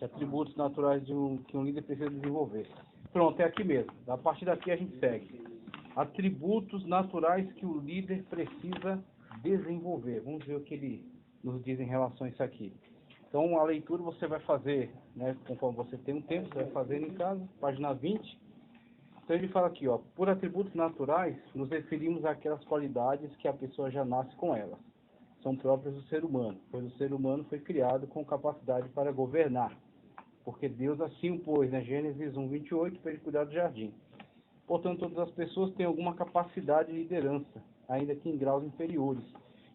Atributos naturais que um líder precisa desenvolver. Pronto, é aqui mesmo. A partir daqui a gente segue. Atributos naturais que o líder precisa desenvolver. Vamos ver o que ele nos diz em relação a isso aqui. Então, a leitura você vai fazer, né, conforme você tem um tempo, você vai fazer em casa, página 20. Então, ele fala aqui, ó, por atributos naturais, nos referimos àquelas qualidades que a pessoa já nasce com elas. São próprias do ser humano, pois o ser humano foi criado com capacidade para governar. Porque Deus assim o pôs, né? Gênesis 1:28, para ele cuidar do jardim. Portanto, todas as pessoas têm alguma capacidade de liderança, ainda que em graus inferiores.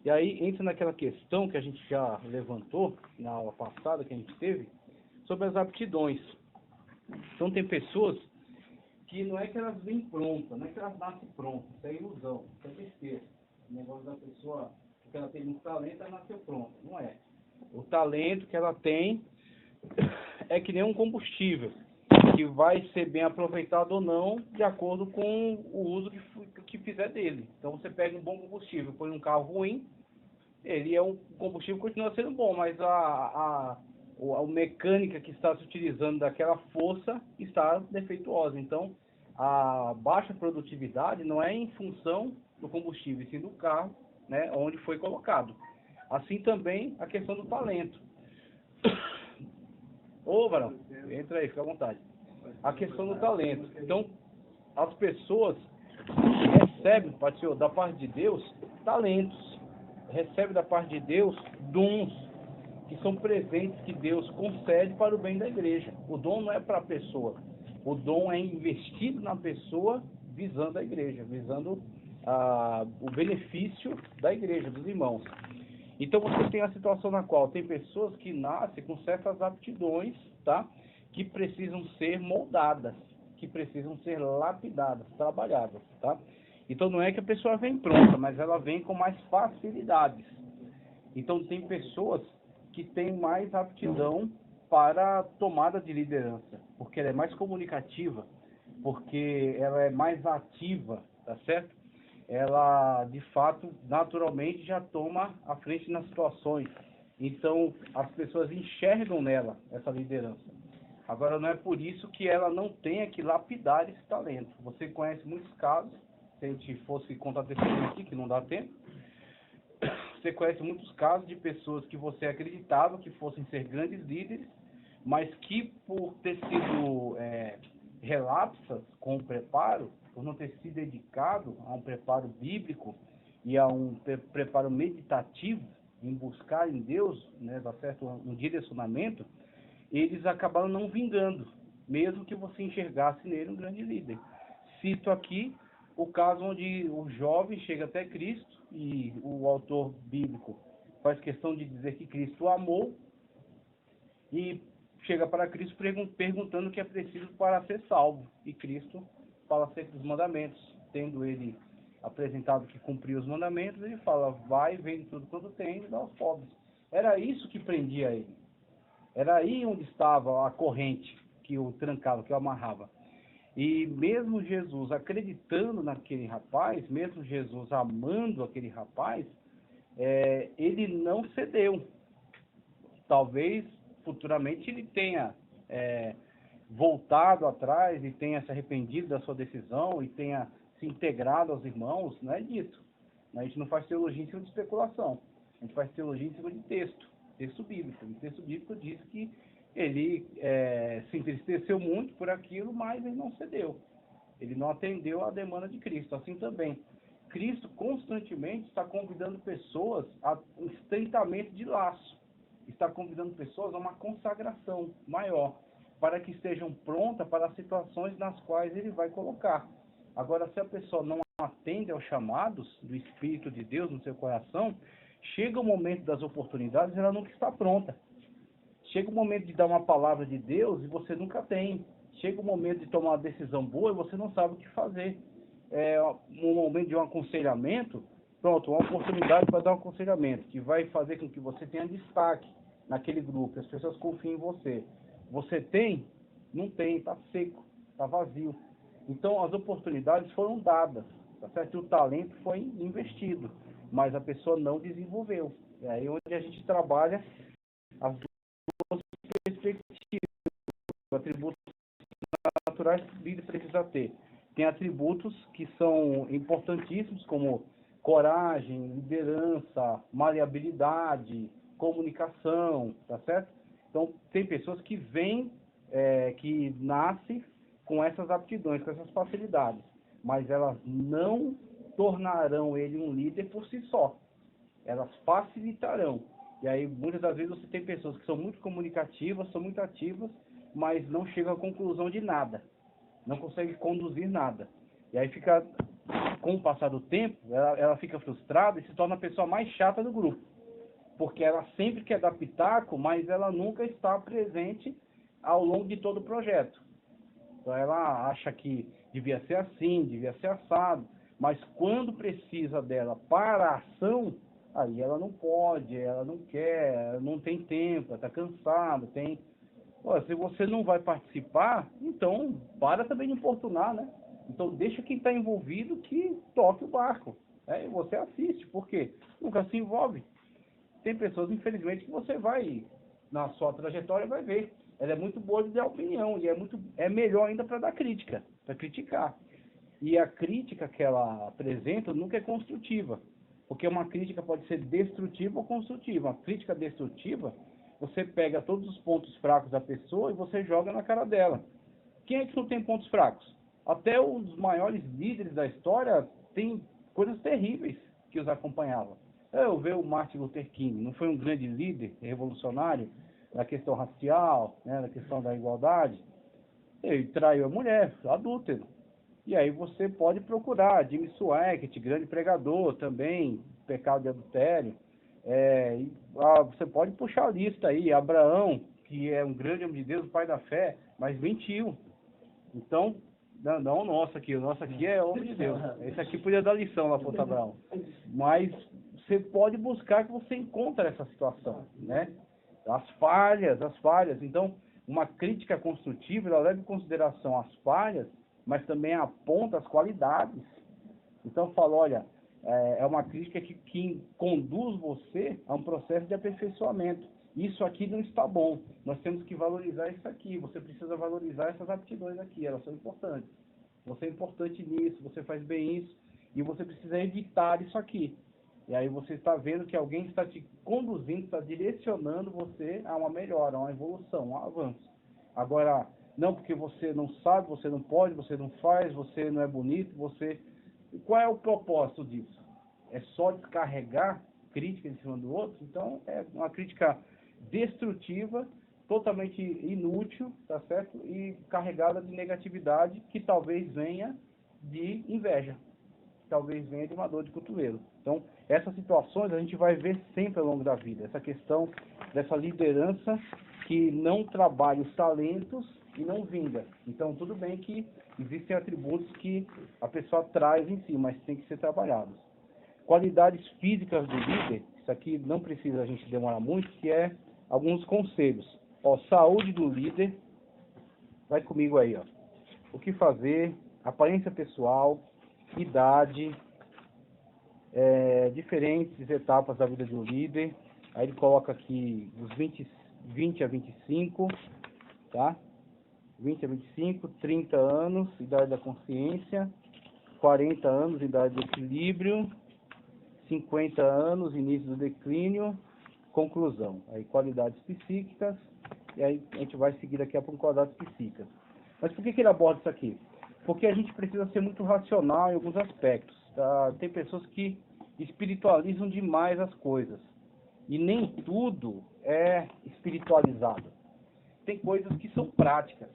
E aí entra naquela questão que a gente já levantou na aula passada que a gente teve, sobre as aptidões. Então tem pessoas que não é que elas vêm prontas, não é que elas nascem prontas, isso é ilusão, isso é besteira. O negócio da pessoa, que ela tem muito talento, ela nasceu pronta, não é. O talento que ela tem é que nem um combustível, que vai ser bem aproveitado ou não, de acordo com o uso que fizer dele. Então você pega um bom combustível, põe um carro ruim, ele é um combustível que continua sendo bom, mas a mecânica que está se utilizando daquela força está defeituosa. Então a baixa produtividade não é em função do combustível, sim do carro, né, onde foi colocado. Assim também a questão do talento. Ô, Varão, entra aí, fica à vontade. A questão do talento. Então, as pessoas recebem, da parte de Deus, talentos. Recebem da parte de Deus dons, que são presentes que Deus concede para o bem da igreja. O dom não é para a pessoa. O dom é investido na pessoa visando a igreja, visando o benefício da igreja, dos irmãos. Então você tem a situação na qual tem pessoas que nascem com certas aptidões, tá? Que precisam ser moldadas, que precisam ser lapidadas, trabalhadas, tá? Então não é que a pessoa vem pronta, mas ela vem com mais facilidades. Então tem pessoas que têm mais aptidão para tomada de liderança, porque ela é mais comunicativa, porque ela é mais ativa, tá certo? Ela, de fato, naturalmente já toma a frente nas situações. Então, as pessoas enxergam nela essa liderança. Agora, não é por isso que ela não tenha que lapidar esse talento. Você conhece muitos casos, se a gente fosse contar testemunho aqui, que não dá tempo, você conhece muitos casos de pessoas que você acreditava que fossem ser grandes líderes, mas que por ter sido relapsas com o preparo, por não ter se dedicado a um preparo bíblico e a um preparo meditativo, em buscar em Deus, né, dar certo, um direcionamento, eles acabaram não vingando, mesmo que você enxergasse nele um grande líder. Cito aqui o caso onde o jovem chega até Cristo, e o autor bíblico faz questão de dizer que Cristo o amou, e chega para Cristo perguntando o que é preciso para ser salvo. E Cristo fala acerca dos mandamentos. Tendo ele apresentado que cumpriu os mandamentos, ele fala, vai, vende tudo quanto tem e dá aos pobres. Era isso que prendia ele. Era aí onde estava a corrente que o trancava, que o amarrava. E mesmo Jesus acreditando naquele rapaz, mesmo Jesus amando aquele rapaz, ele não cedeu. Talvez futuramente ele tenha voltado atrás e tenha se arrependido da sua decisão e tenha se integrado aos irmãos. Não é disso. A gente não faz teologia em cima de especulação. A gente faz teologia em cima de texto bíblico. O texto bíblico diz que ele se entristeceu muito por aquilo, mas ele não cedeu. Ele não atendeu à demanda de Cristo. Assim também, Cristo constantemente está convidando pessoas a um estreitamento de laço. Está convidando pessoas a uma consagração maior, para que estejam prontas para as situações nas quais ele vai colocar. Agora, se a pessoa não atende aos chamados do Espírito de Deus no seu coração, chega o momento das oportunidades e ela nunca está pronta. Chega o momento de dar uma palavra de Deus e você nunca tem. Chega o momento de tomar uma decisão boa e você não sabe o que fazer. Um momento de um aconselhamento, pronto, uma oportunidade para dar um aconselhamento, que vai fazer com que você tenha destaque naquele grupo, as pessoas confiem em você. Você tem? Não tem, está seco, está vazio. Então as oportunidades foram dadas, tá certo? E o talento foi investido, mas a pessoa não desenvolveu. É aí onde a gente trabalha as duas perspectiva, atributos naturais que o líder precisa ter. Tem atributos que são importantíssimos, como coragem, liderança, maleabilidade, comunicação, tá certo? Então, tem pessoas que vêm, que nascem com essas aptidões, com essas facilidades, mas elas não tornarão ele um líder por si só. Elas facilitarão. E aí, muitas das vezes, você tem pessoas que são muito comunicativas, são muito ativas, mas não chegam à conclusão de nada. Não conseguem conduzir nada. E aí fica, com o passar do tempo, ela fica frustrada e se torna a pessoa mais chata do grupo. Porque ela sempre quer dar pitaco, mas ela nunca está presente ao longo de todo o projeto. Então ela acha que devia ser assim, devia ser assado, mas quando precisa dela para a ação, aí ela não pode, ela não quer, não tem tempo, ela está cansada, tem... Pô, se você não vai participar, então para também de importunar, né? Então deixa quem está envolvido que toque o barco. E você assiste, por quê? Nunca se envolve. Tem pessoas, infelizmente, que você vai, na sua trajetória, vai ver. Ela é muito boa de dar opinião, e é melhor ainda para dar crítica, para criticar. E a crítica que ela apresenta nunca é construtiva, porque uma crítica pode ser destrutiva ou construtiva. Uma crítica destrutiva, você pega todos os pontos fracos da pessoa e você joga na cara dela. Quem é que não tem pontos fracos? Até os maiores líderes da história têm coisas terríveis que os acompanhavam. Eu vejo o Martin Luther King, não foi um grande líder revolucionário na questão racial, né, na questão da igualdade? Ele traiu a mulher, adúltero. E aí você pode procurar Jimmy Swaggart, grande pregador também, pecado de adultério. Você pode puxar a lista aí, Abraão, que é um grande homem de Deus, pai da fé, mas mentiu. Então, não o nosso aqui é homem de Deus. Esse aqui podia dar lição lá para o Abraão. Mas você pode buscar que você encontra essa situação, né? As falhas. Então, uma crítica construtiva, ela leva em consideração as falhas, mas também aponta as qualidades. Então, fala, olha, é uma crítica que conduz você a um processo de aperfeiçoamento. Isso aqui não está bom, nós temos que valorizar isso aqui, você precisa valorizar essas aptidões aqui, elas são importantes. Você é importante nisso, você faz bem isso, e você precisa evitar isso aqui. E aí você está vendo que alguém está te conduzindo, está direcionando você a uma melhora, a uma evolução, a um avanço. Agora, não porque você não sabe, você não pode, você não faz, você não é bonito, você... Qual é o propósito disso? É só descarregar crítica em cima do outro? Então, é uma crítica destrutiva, totalmente inútil, tá certo? E carregada de negatividade, que talvez venha de inveja, talvez venha de uma dor de cotovelo. Então, essas situações a gente vai ver sempre ao longo da vida. Essa questão dessa liderança que não trabalha os talentos e não vinga. Então, tudo bem que existem atributos que a pessoa traz em si, mas tem que ser trabalhados. Qualidades físicas do líder, isso aqui não precisa a gente demorar muito, que é alguns conselhos. Saúde do líder, vai comigo aí, o que fazer, aparência pessoal, idade, diferentes etapas da vida do líder. Aí ele coloca aqui os 20 a 25, tá? 20 a 25, 30 anos, idade da consciência, 40 anos, idade do equilíbrio, 50 anos, início do declínio, conclusão. Aí qualidades psíquicas, e aí a gente vai seguir aqui por qualidades psíquicas. Mas por que ele aborda isso aqui? Porque a gente precisa ser muito racional em alguns aspectos. Tá? Tem pessoas que espiritualizam demais as coisas. E nem tudo é espiritualizado. Tem coisas que são práticas.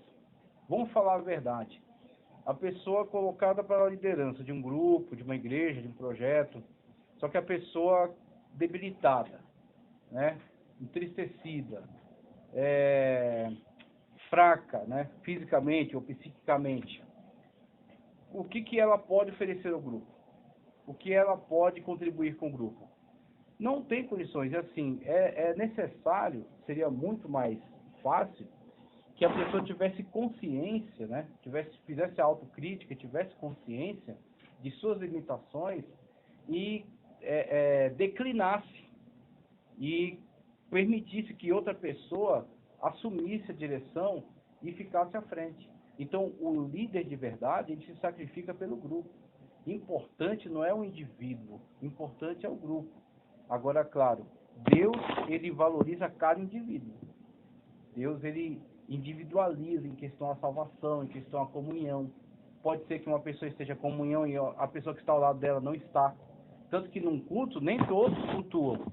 Vamos falar a verdade. A pessoa colocada para a liderança de um grupo, de uma igreja, de um projeto, só que a pessoa debilitada, né? Entristecida, fraca, né? Fisicamente ou psiquicamente. O que ela pode oferecer ao grupo? O que ela pode contribuir com o grupo? Não tem condições. Assim, é necessário, seria muito mais fácil, que a pessoa tivesse consciência, né? Fizesse autocrítica, tivesse consciência de suas limitações e declinasse e permitisse que outra pessoa assumisse a direção e ficasse à frente. Então, o líder de verdade, ele se sacrifica pelo grupo. Importante não é o indivíduo, importante é o grupo. Agora, claro, Deus, ele valoriza cada indivíduo. Deus, ele individualiza em questão da salvação, em questão da comunhão. Pode ser que uma pessoa esteja em comunhão e a pessoa que está ao lado dela não está. Tanto que num culto, nem todos cultuam.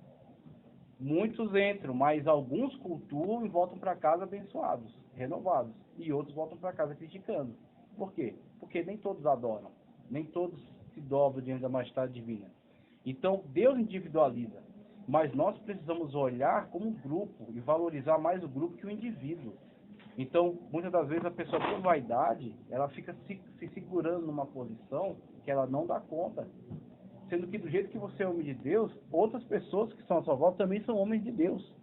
Muitos entram, mas alguns cultuam e voltam para casa abençoados, renovados. E outros voltam para casa criticando. Por quê? Porque nem todos adoram. Nem todos se dobram diante da majestade divina. Então, Deus individualiza. Mas nós precisamos olhar como um grupo e valorizar mais o grupo que o indivíduo. Então, muitas das vezes a pessoa por vaidade, ela fica se segurando numa posição que ela não dá conta. Sendo que do jeito que você é homem de Deus, outras pessoas que são à sua volta também são homens de Deus.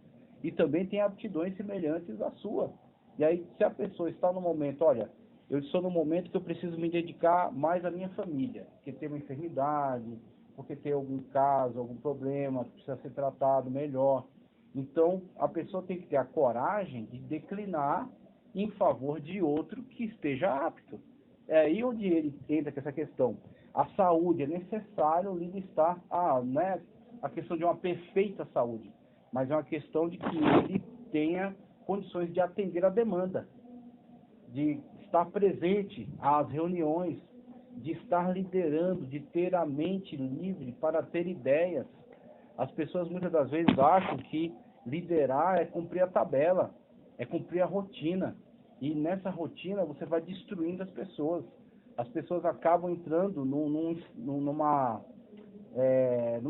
E também têm aptidões semelhantes à sua. E aí, se a pessoa está no momento, olha, eu estou no momento que eu preciso me dedicar mais à minha família, porque tem uma enfermidade, porque tem algum caso, algum problema que precisa ser tratado melhor. Então, a pessoa tem que ter a coragem de declinar em favor de outro que esteja apto. É aí onde ele entra com essa questão. A saúde, é necessário o líder estar, não é a questão de uma perfeita saúde, mas é uma questão de que ele tenha condições de atender a demanda, de estar presente às reuniões, de estar liderando, de ter a mente livre para ter ideias. As pessoas muitas das vezes acham que liderar é cumprir a tabela, é cumprir a rotina. E nessa rotina você vai destruindo as pessoas. As pessoas acabam entrando numa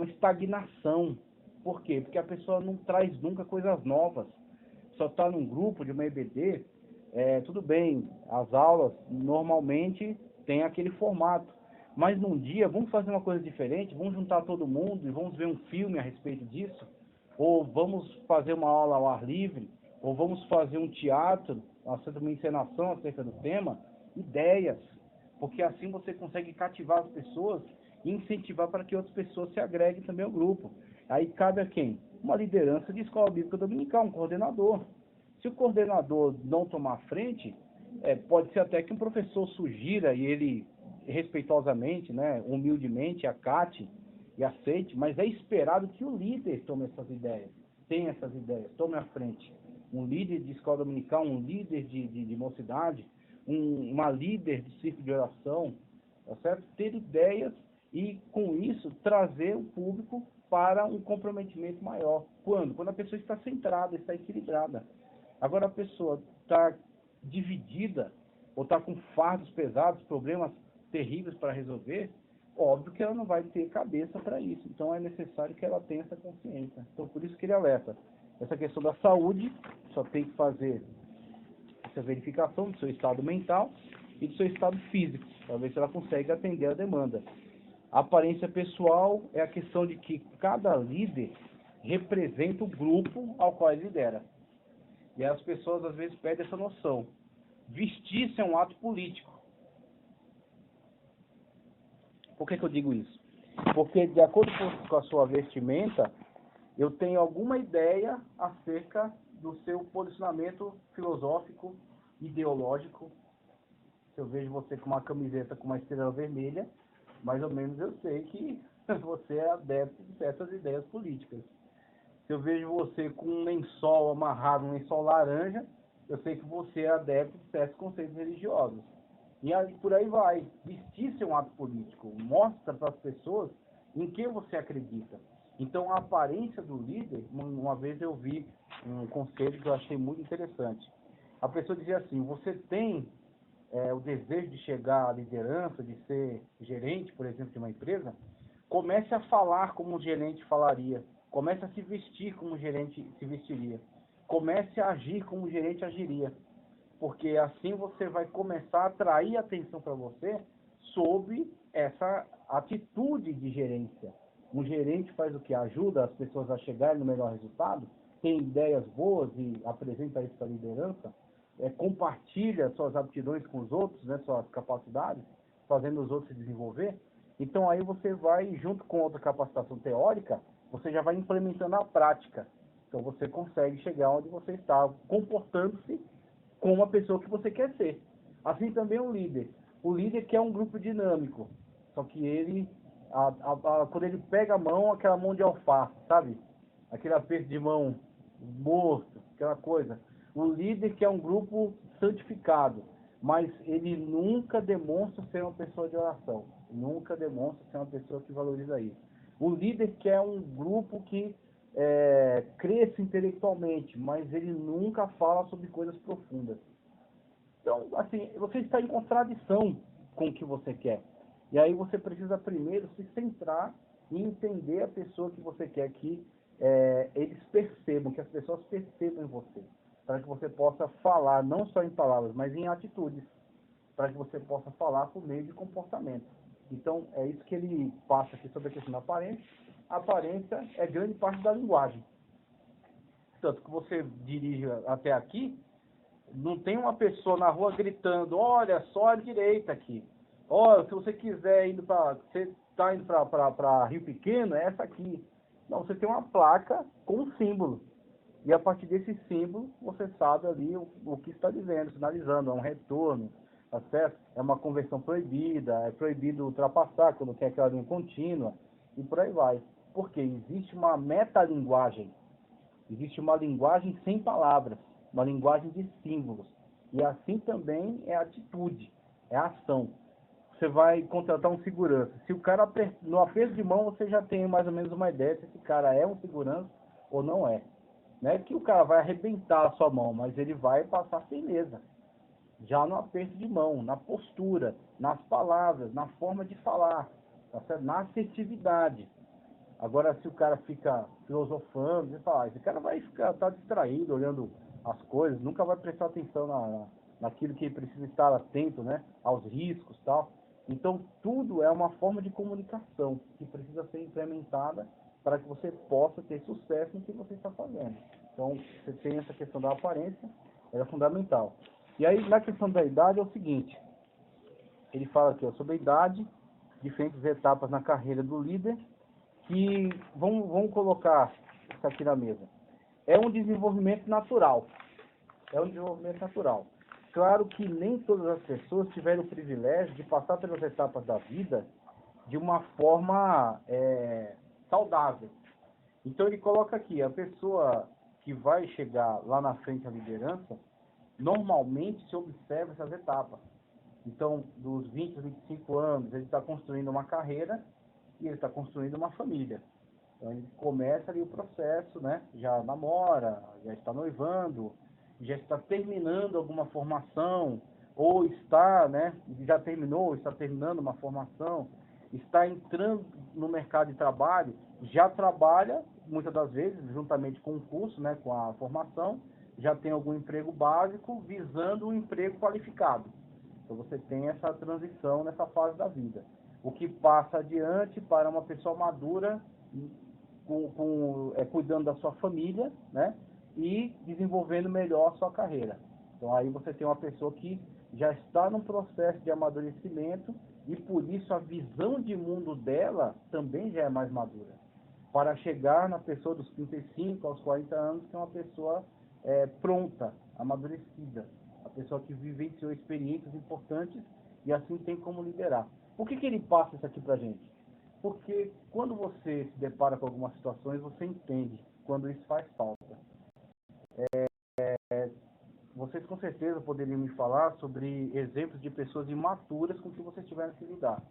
estagnação. Por quê? Porque a pessoa não traz nunca coisas novas. Só está num grupo de uma EBD, tudo bem, as aulas normalmente têm aquele formato. Mas num dia, vamos fazer uma coisa diferente, vamos juntar todo mundo e vamos ver um filme a respeito disso, ou vamos fazer uma aula ao ar livre, ou vamos fazer um teatro, uma encenação acerca do tema, ideias, porque assim você consegue cativar as pessoas e incentivar para que outras pessoas se agreguem também ao grupo. Aí cabe a quem? Uma liderança de escola bíblica dominical, um coordenador. Se o coordenador não tomar frente, pode ser até que um professor sugira e ele respeitosamente, né, humildemente, acate e aceite, mas é esperado que o líder tome essas ideias, tenha essas ideias, tome a frente. Um líder de escola dominical, um líder de mocidade, uma líder de círculo de oração, tá certo? Ter ideias e, com isso, trazer o público para um comprometimento maior. Quando? Quando a pessoa está centrada, está equilibrada. Agora a pessoa está dividida, ou está com fardos pesados, problemas terríveis para resolver, óbvio que ela não vai ter cabeça para isso. Então é necessário que ela tenha essa consciência. Então por isso que ele alerta. Essa questão da saúde, só tem que fazer essa verificação do seu estado mental e do seu estado físico, para ver se ela consegue atender a demanda. A aparência pessoal é a questão de que cada líder representa o grupo ao qual ele lidera. E as pessoas às vezes perdem essa noção. Vestir-se é um ato político. Por que eu digo isso? Porque de acordo com a sua vestimenta, eu tenho alguma ideia acerca do seu posicionamento filosófico, ideológico. Se eu vejo você com uma camiseta com uma estrela vermelha, mais ou menos eu sei que você é adepto de certas ideias políticas. Se eu vejo você com um lençol amarrado, um lençol laranja, eu sei que você é adepto de certos conceitos religiosos. E aí, por aí vai. Vestir-se é um ato político. Mostra para as pessoas em que você acredita. Então, a aparência do líder, uma vez eu vi um conceito que eu achei muito interessante. A pessoa dizia assim, você tem o desejo de chegar à liderança, de ser gerente, por exemplo, de uma empresa, comece a falar como um gerente falaria. Comece a se vestir como um gerente se vestiria. Comece a agir como um gerente agiria. Porque assim você vai começar a atrair atenção para você sobre essa atitude de gerência. Um gerente faz o que? Ajuda as pessoas a chegarem no melhor resultado, tem ideias boas e apresenta isso para a liderança, compartilha suas aptidões com os outros, né, suas capacidades, fazendo os outros se desenvolver. Então aí você vai, junto com outra capacitação teórica, você já vai implementando a prática. Então você consegue chegar onde você está, comportando-se como a pessoa que você quer ser. Assim também o líder. O líder quer um grupo dinâmico, só que ele, quando ele pega a mão, aquela mão de alface, sabe? Aquele aperto de mão morto, aquela coisa. O líder quer um grupo santificado, mas ele nunca demonstra ser uma pessoa de oração. Nunca demonstra ser uma pessoa que valoriza isso. O líder quer um grupo que cresça intelectualmente, mas ele nunca fala sobre coisas profundas. Então, assim, você está em contradição com o que você quer. E aí você precisa primeiro se centrar e entender a pessoa que você quer que eles percebam, que as pessoas percebam em você. Para que você possa falar, não só em palavras, mas em atitudes. Para que você possa falar por meio de comportamento. Então, é isso que ele passa aqui sobre a questão da aparência. A aparência é grande parte da linguagem. Tanto que você dirige até aqui, não tem uma pessoa na rua gritando, olha, só a direita aqui. Olha, se você quiser ir para... Você está indo para Rio Pequeno, é essa aqui. Não, você tem uma placa com um símbolo. E a partir desse símbolo, você sabe ali o que está dizendo, sinalizando, é um retorno, tá certo? É uma conversão proibida, é proibido ultrapassar quando quer aquela linha contínua, e por aí vai. Porque existe uma metalinguagem, existe uma linguagem sem palavras, uma linguagem de símbolos. E assim também é a atitude, é a ação. Você vai contratar um segurança. Se o cara, no aperto de mão, você já tem mais ou menos uma ideia se esse cara é um segurança ou não é. Não é que o cara vai arrebentar a sua mão, mas ele vai passar firmeza. Já no aperto de mão, na postura, nas palavras, na forma de falar, tá certo? Na assertividade. Agora, se o cara fica filosofando, você fala, esse cara vai tá distraído, olhando as coisas, nunca vai prestar atenção naquilo que ele precisa estar atento, né? Aos riscos e tal. Então, tudo é uma forma de comunicação que precisa ser implementada para que você possa ter sucesso no que você está fazendo. Então, você tem essa questão da aparência, ela é fundamental. E aí, na questão da idade, é o seguinte, ele fala aqui, ó, sobre a idade, diferentes etapas na carreira do líder, que vamos colocar isso aqui na mesa. É um desenvolvimento natural. É um desenvolvimento natural. Claro que nem todas as pessoas tiveram o privilégio de passar pelas etapas da vida de uma forma saudável. Então ele coloca aqui, a pessoa que vai chegar lá na frente à liderança, normalmente se observa essas etapas. Então, dos 20 aos 25 anos, ele está construindo uma carreira e ele está construindo uma família. Então ele começa ali o processo, né? Já namora, já está noivando, já está terminando alguma formação, ou está, né? Já terminou, está terminando uma formação, está entrando no mercado de trabalho, já trabalha, muitas das vezes, juntamente com o curso, né? Com a formação, já tem algum emprego básico, visando um emprego qualificado. Então você tem essa transição nessa fase da vida. O que passa adiante para uma pessoa madura, cuidando da sua família, né? E desenvolvendo melhor a sua carreira. Então aí você tem uma pessoa que já está num processo de amadurecimento e por isso a visão de mundo dela também já é mais madura. Para chegar na pessoa dos 35 aos 40 anos, que é uma pessoa pronta, amadurecida. A pessoa que vivenciou experiências importantes e assim tem como liderar. Por que ele passa isso aqui pra gente? Porque quando você se depara com algumas situações, você entende quando isso faz falta. Vocês com certeza poderiam me falar sobre exemplos de pessoas imaturas com que vocês tiveram que lidar.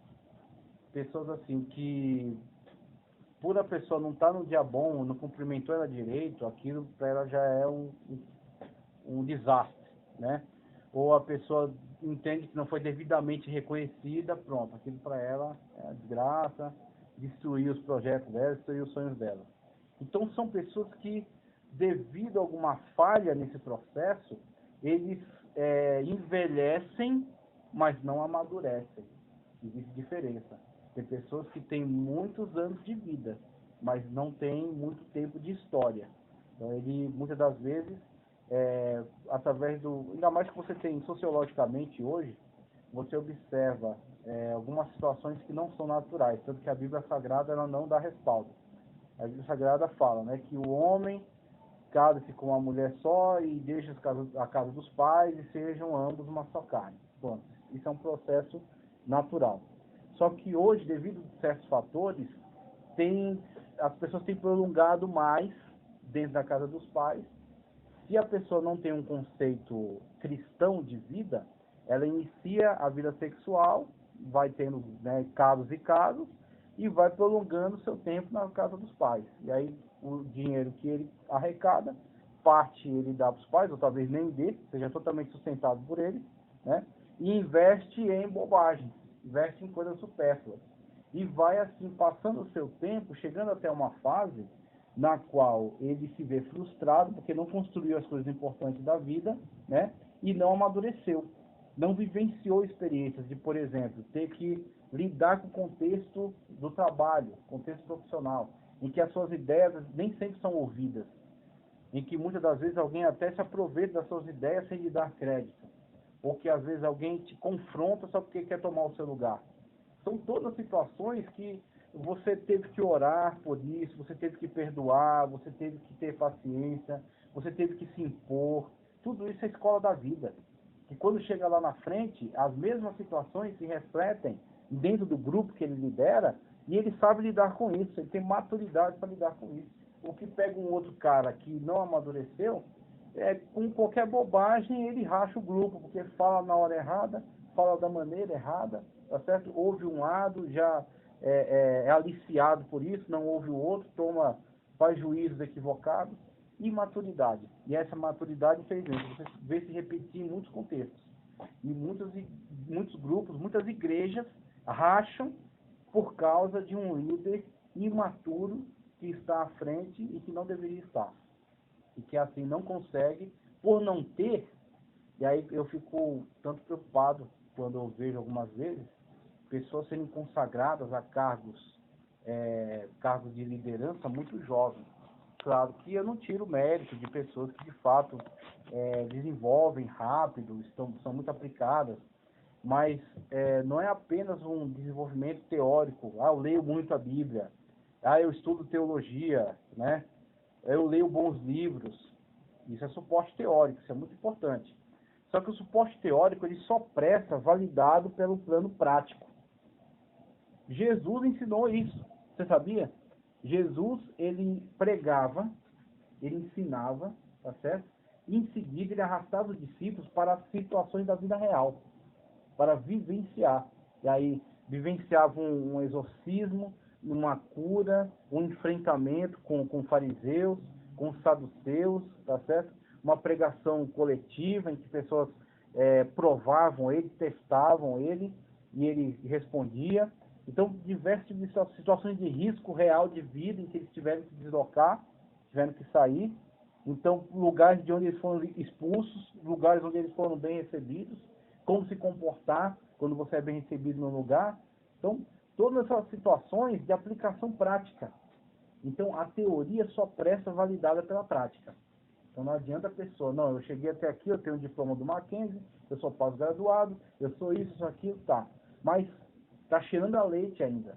Pessoas assim que, por a pessoa não estar no dia bom, não cumprimentou ela direito, aquilo para ela já é um desastre, né? Ou a pessoa entende que não foi devidamente reconhecida, pronto, aquilo para ela é desgraça, destruir os projetos dela, destruir os sonhos dela. Então são pessoas que, devido a alguma falha nesse processo, eles envelhecem, mas não amadurecem. Existe diferença. Tem pessoas que têm muitos anos de vida, mas não têm muito tempo de história. Então ele, muitas das vezes, através ainda mais que você tem sociologicamente hoje, você observa algumas situações que não são naturais, tanto que a Bíblia Sagrada ela não dá respaldo. A Bíblia Sagrada fala, né, que o homem case-se com uma mulher só e deixe a casa dos pais e sejam ambos uma só carne. Bom, isso é um processo natural. Só que hoje, devido a certos fatores, as pessoas têm prolongado mais dentro da casa dos pais. Se a pessoa não tem um conceito cristão de vida, ela inicia a vida sexual, vai tendo, né, casos e casos, e vai prolongando seu tempo na casa dos pais. E aí o dinheiro que ele arrecada, parte ele dá para os pais, ou talvez nem dê, seja totalmente sustentado por ele, né? E investe em bobagem, investe em coisas supérfluas. E vai assim, passando o seu tempo, chegando até uma fase na qual ele se vê frustrado, porque não construiu as coisas importantes da vida, né? E não amadureceu. Não vivenciou experiências de, por exemplo, ter que lidar com o contexto do trabalho, contexto profissional, em que as suas ideias nem sempre são ouvidas, em que muitas das vezes alguém até se aproveita das suas ideias sem lhe dar crédito, ou que às vezes alguém te confronta só porque quer tomar o seu lugar. São todas situações que você teve que orar por isso, você teve que perdoar, você teve que ter paciência, você teve que se impor. Tudo isso é a escola da vida. E quando chega lá na frente, as mesmas situações se refletem dentro do grupo que ele lidera, e ele sabe lidar com isso, ele tem maturidade para lidar com isso. O que pega um outro cara que não amadureceu, com qualquer bobagem ele racha o grupo, porque fala na hora errada, fala da maneira errada, tá certo? Ouve um lado, já é aliciado por isso, não ouve o outro, faz juízos equivocados. Imaturidade. E essa maturidade, infelizmente, você vê se repetir em muitos contextos. E muitos grupos, muitas igrejas racham por causa de um líder imaturo que está à frente e que não deveria estar. E que assim não consegue, por não ter. E aí eu fico tanto preocupado quando eu vejo algumas vezes pessoas sendo consagradas a cargos de liderança muito jovens. Claro que eu não tiro o mérito de pessoas que de fato desenvolvem rápido, são muito aplicadas, mas não é apenas um desenvolvimento teórico. Eu leio muito a Bíblia, eu estudo teologia, né? Eu leio bons livros. Isso é suporte teórico, isso é muito importante. Só que o suporte teórico ele só presta validado pelo plano prático. Jesus ensinou isso, você sabia? Jesus, ele pregava, ele ensinava, tá certo? E em seguida ele arrastava os discípulos para as situações da vida real, para vivenciar. E aí vivenciava um exorcismo, uma cura, um enfrentamento com fariseus, com saduceus, tá certo? Uma pregação coletiva em que pessoas provavam ele, testavam ele, e ele respondia. Então, diversas situações de risco real de vida em que eles tiveram que se deslocar, tiveram que sair. Então, lugares de onde eles foram expulsos, lugares onde eles foram bem recebidos, como se comportar quando você é bem recebido no lugar. Então, todas essas situações de aplicação prática. Então, a teoria só presta validada pela prática. Então, não adianta a pessoa, não, eu cheguei até aqui, eu tenho um diploma do Mackenzie, eu sou pós-graduado, eu sou isso, sou aquilo, tá. Mas está cheirando a leite ainda.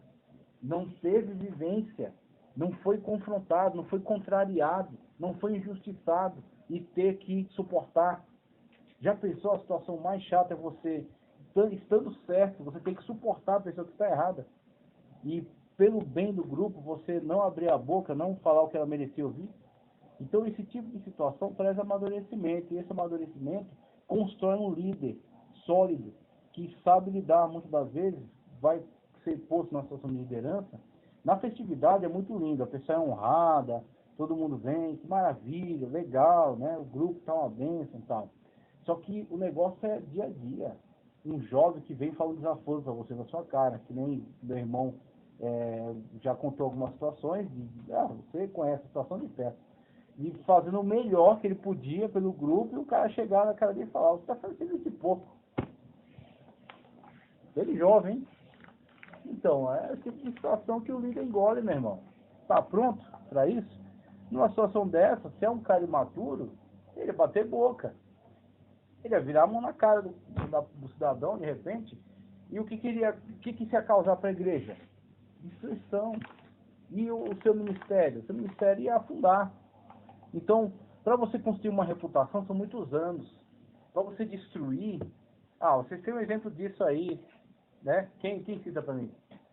Não teve vivência, não foi confrontado, não foi contrariado, não foi injustiçado e ter que suportar. Já pensou a situação mais chata é você, estando certo, você tem que suportar a pessoa que está errada. E pelo bem do grupo, você não abrir a boca, não falar o que ela merecia ouvir. Então esse tipo de situação traz amadurecimento. E esse amadurecimento constrói um líder sólido, que sabe lidar muitas das vezes, vai ser posto na situação de liderança. Na festividade é muito lindo, a pessoa é honrada, todo mundo vem, que maravilha, legal, né? O grupo está uma bênção e tal. Só que o negócio é dia a dia. Um jovem que vem falando desaforo para você na sua cara, que nem meu irmão já contou algumas situações, você conhece a situação de perto, e fazendo o melhor que ele podia pelo grupo, e o cara chegar na cara dele e falar, você está fazendo esse pouco. Ele jovem, hein? Então, é esse tipo de situação que o líder engole, meu irmão. Tá pronto para isso? Numa situação dessa, se é um cara imaturo, ele ia bater boca. Ele ia virar a mão na cara do cidadão, de repente. E o que isso ia causar para a igreja? Destruição. E o seu ministério? O seu ministério ia afundar. Então, Para você construir uma reputação são muitos anos. Para você destruir... vocês têm um exemplo disso aí, né? Quem cita para mim?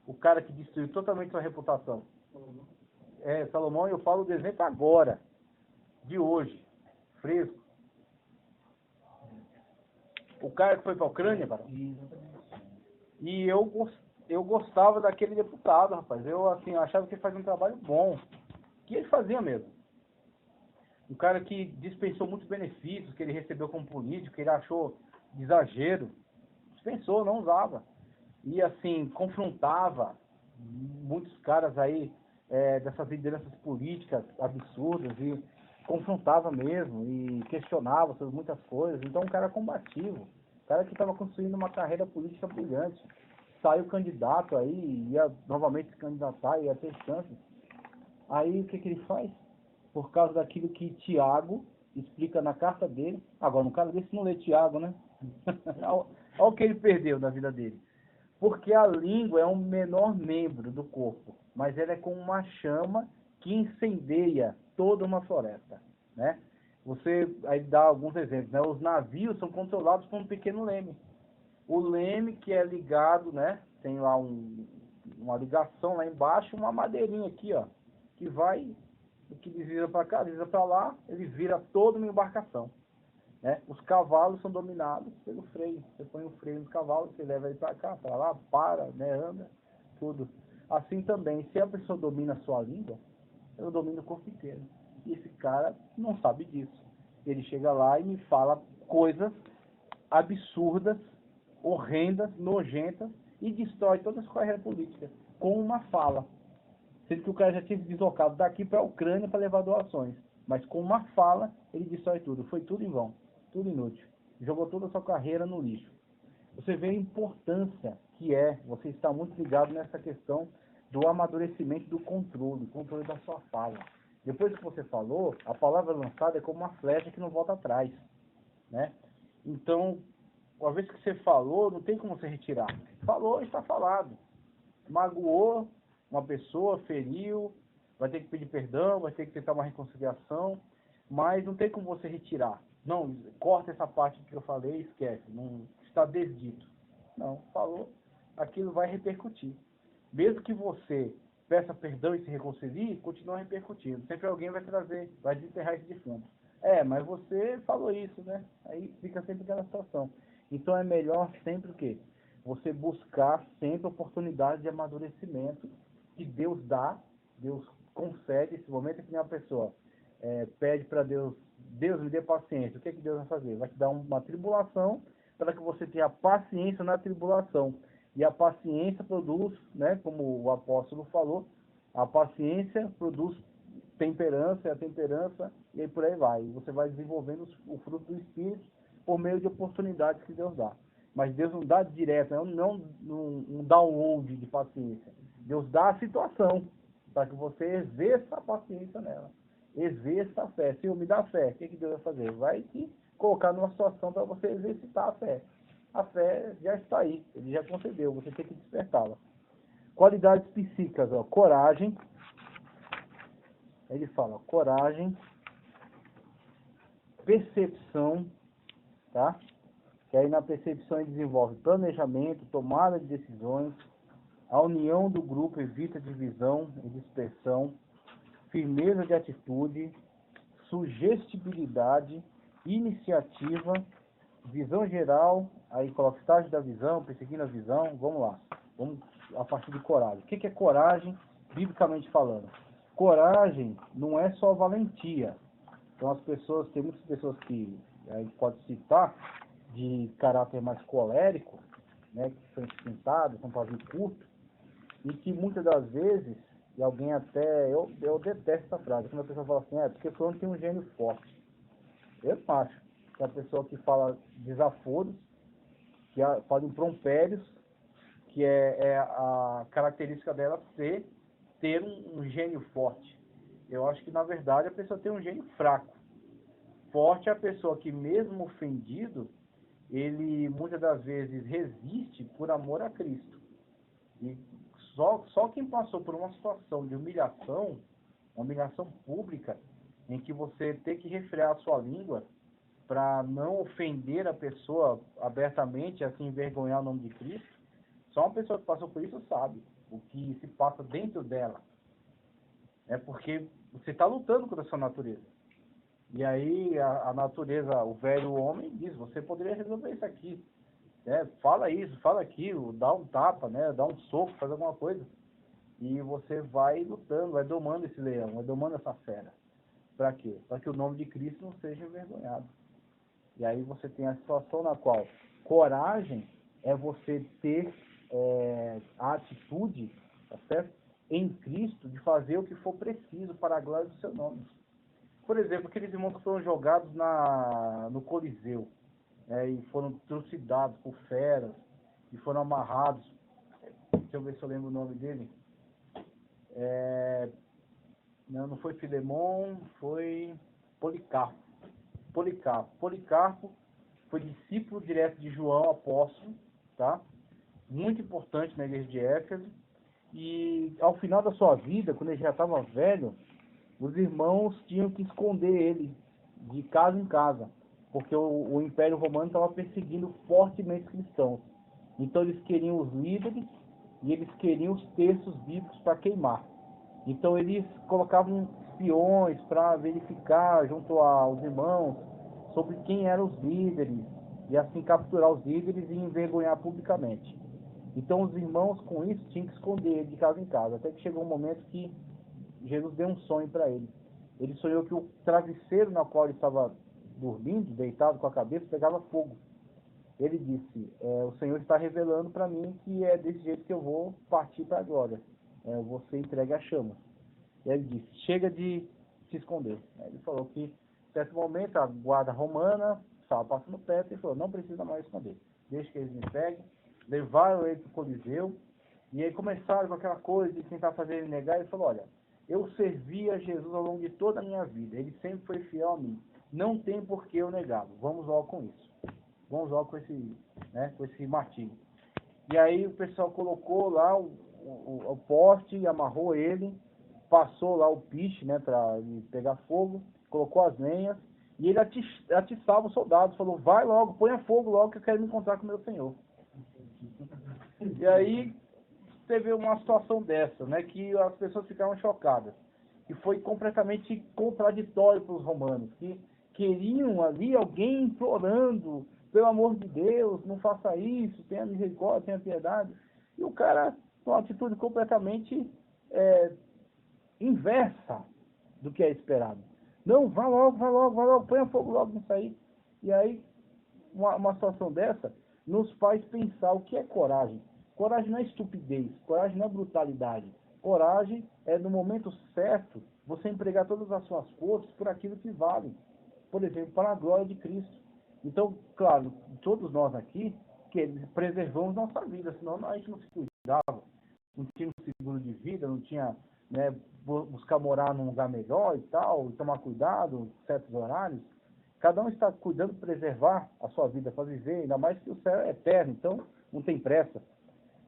O cara que destruiu totalmente sua reputação. Salomão, eu falo do exemplo agora, de hoje, fresco. O cara que foi para a Ucrânia, cara. E eu gostava daquele deputado, rapaz. Eu achava que ele fazia um trabalho bom. Que ele fazia mesmo. Um cara que dispensou muitos benefícios que ele recebeu como político, que ele achou de exagero. Dispensou, não usava. E assim, confrontava muitos caras aí dessas lideranças políticas absurdas e confrontava mesmo e questionava sobre muitas coisas. Então um cara combativo, um cara que estava construindo uma carreira política brilhante. Saiu candidato aí, ia novamente se candidatar, ia ter chance. Aí o que ele faz? Por causa daquilo que Tiago explica na carta dele. Agora, um cara desse não lê Tiago, né? Olha o que ele perdeu na vida dele. Porque a língua é um menor membro do corpo, mas ela é como uma chama que incendeia toda uma floresta, né? Você aí dá alguns exemplos, né? Os navios são controlados por um pequeno leme. O leme que é ligado, né? Tem lá uma ligação lá embaixo, uma madeirinha aqui, ó, que vai, que desvira para cá, desvira para lá, ele vira toda uma embarcação. Né? Os cavalos são dominados pelo freio. Você põe o freio no cavalo, você leva ele para cá, para lá, para, né, anda, tudo. Assim também, se a pessoa domina a sua língua, ela domina o corpo inteiro. E esse cara não sabe disso. Ele chega lá e me fala coisas absurdas, horrendas, nojentas, e destrói toda a sua carreira política com uma fala. Sendo que o cara já tinha se deslocado daqui para a Ucrânia para levar doações. Mas com uma fala, ele destrói tudo. Foi tudo em vão. Tudo inútil. Jogou toda a sua carreira no lixo. Você vê a importância que você está muito ligado nessa questão do amadurecimento do controle da sua fala. Depois que você falou, a palavra lançada é como uma flecha que não volta atrás, né? Então, uma vez que você falou, não tem como você retirar. Falou, está falado. Magoou uma pessoa, feriu, vai ter que pedir perdão, vai ter que tentar uma reconciliação, mas não tem como você retirar. Não, corta essa parte que eu falei e esquece, não está desdito. Não, falou, aquilo vai repercutir. Mesmo que você peça perdão e se reconcilie, continua repercutindo. Sempre alguém vai trazer, vai desenterrar esse defunto. Mas você falou isso, né? Aí fica sempre aquela situação. Então é melhor sempre o quê? Você buscar sempre oportunidade de amadurecimento que Deus dá, Deus concede. Esse momento é que uma pessoa pede para Deus, Deus me dê paciência. O que é que Deus vai fazer? Vai te dar uma tribulação para que você tenha paciência na tribulação. E a paciência produz, né, como o apóstolo falou, a paciência produz temperança, e a temperança, e aí por aí vai. E você vai desenvolvendo o fruto do Espírito por meio de oportunidades que Deus dá. Mas Deus não dá direto, não um download de paciência. Deus dá a situação para que você exerça a paciência nela. Exerça a fé. Senhor, me dá fé. O que Deus vai fazer? Vai te colocar numa situação para você exercitar a fé. A fé já está aí. Ele já concedeu. Você tem que despertá-la. Qualidades psíquicas. Coragem. Ele fala coragem. Percepção. Tá? Que aí na percepção ele desenvolve planejamento, tomada de decisões. A união do grupo evita divisão e dispersão, firmeza de atitude, sugestibilidade, iniciativa, visão geral, aí coloca estágio da visão, perseguindo a visão, vamos lá. Vamos a partir de coragem. O que é coragem, biblicamente falando? Coragem não é só valentia. Então tem muitas pessoas que a gente pode citar, de caráter mais colérico, né, que são esquentados, são pavio curto, e que muitas das vezes, e alguém até, eu detesto essa frase, quando a pessoa fala assim, porque fulano tem um gênio forte. Eu não acho. É a pessoa que fala desaforos, que fala impropérios, que é a característica dela ter um gênio forte. Eu acho que, na verdade, a pessoa tem um gênio fraco. Forte é a pessoa que, mesmo ofendido, ele muitas das vezes resiste por amor a Cristo. E só quem passou por uma situação de humilhação, uma humilhação pública, em que você tem que refrear a sua língua para não ofender a pessoa abertamente, assim, envergonhar o nome de Cristo. Só uma pessoa que passou por isso sabe o que se passa dentro dela. É porque você está lutando contra a sua natureza. E aí a natureza, o velho homem diz, você poderia resolver isso aqui. Né? Fala isso, fala aquilo, dá um tapa, né? Dá um soco, faz alguma coisa. E você vai lutando, vai domando esse leão, vai domando essa fera. Para quê? Para que o nome de Cristo não seja envergonhado. E aí você tem a situação na qual coragem é você ter a atitude, tá certo? Em Cristo, de fazer o que for preciso para a glória do seu nome. Por exemplo, aqueles irmãos que foram jogados no Coliseu, e foram trucidados por feras, e foram amarrados. Deixa eu ver se eu lembro o nome dele. Não foi Filemon, foi Policarpo. Policarpo foi discípulo direto de João, apóstolo, tá? Muito importante na igreja de Éfeso. E ao final da sua vida, quando ele já estava velho, os irmãos tinham que esconder ele de casa em casa, porque o Império Romano estava perseguindo fortemente os cristãos. Então eles queriam os líderes e eles queriam os textos bíblicos para queimar. Então eles colocavam espiões para verificar junto aos irmãos sobre quem eram os líderes, e assim capturar os líderes e envergonhar publicamente. Então os irmãos com isso tinham que esconder ele de casa em casa, até que chegou um momento que Jesus deu um sonho para ele. Ele sonhou que o travesseiro na qual ele estava dormindo, deitado com a cabeça, pegava fogo. Ele disse, o Senhor está revelando para mim que é desse jeito que eu vou partir para a glória. Eu vou ser entregue à chama. E ele disse, chega de se esconder. Ele falou que, em certo momento, a guarda romana estava passando perto e falou, não precisa mais esconder. Deixa que eles me peguem. Levaram ele para o Coliseu. E aí começaram com aquela coisa de tentar fazer ele negar. Ele falou, olha, eu servi a Jesus ao longo de toda a minha vida. Ele sempre foi fiel a mim. Não tem por que eu negá-lo. Vamos logo com isso. Vamos logo com esse martírio. E aí o pessoal colocou lá o poste e amarrou ele, passou lá o piche, né, para pegar fogo, colocou as lenhas, e ele atiçava os soldados, falou, vai logo, ponha fogo logo que eu quero me encontrar com o meu Senhor. E aí teve uma situação dessa, né, que as pessoas ficaram chocadas, e foi completamente contraditório para os romanos, que queriam ali alguém implorando, pelo amor de Deus, não faça isso, tenha misericórdia, tenha piedade. E o cara, com uma atitude completamente inversa do que é esperado. Não, vá logo, ponha fogo logo nisso aí. E aí, uma situação dessa nos faz pensar o que é coragem. Coragem não é estupidez, coragem não é brutalidade. Coragem é, no momento certo, você empregar todas as suas forças por aquilo que vale. Por exemplo, para a glória de Cristo. Então, claro, todos nós aqui que preservamos nossa vida, senão a gente não se cuidava, não tinha um seguro de vida, não tinha, né, buscar morar num lugar melhor e tal, e tomar cuidado em certos horários. Cada um está cuidando de preservar a sua vida para viver, ainda mais que o céu é eterno, então não tem pressa.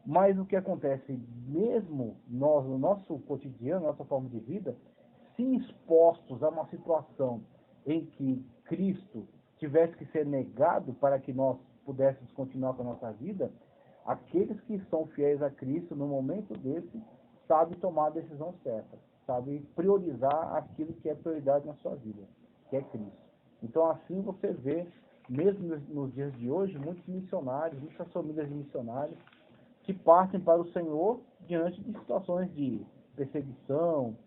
Mas o que acontece, mesmo nós, no nosso cotidiano, nossa forma de vida, se expostos a uma situação em que Cristo tivesse que ser negado para que nós pudéssemos continuar com a nossa vida, aqueles que são fiéis a Cristo, no momento desse, sabem tomar a decisão certa, sabem priorizar aquilo que é prioridade na sua vida, que é Cristo. Então, assim você vê, mesmo nos dias de hoje, muitos missionários, muitas famílias de missionários, que partem para o Senhor diante de situações de perseguição,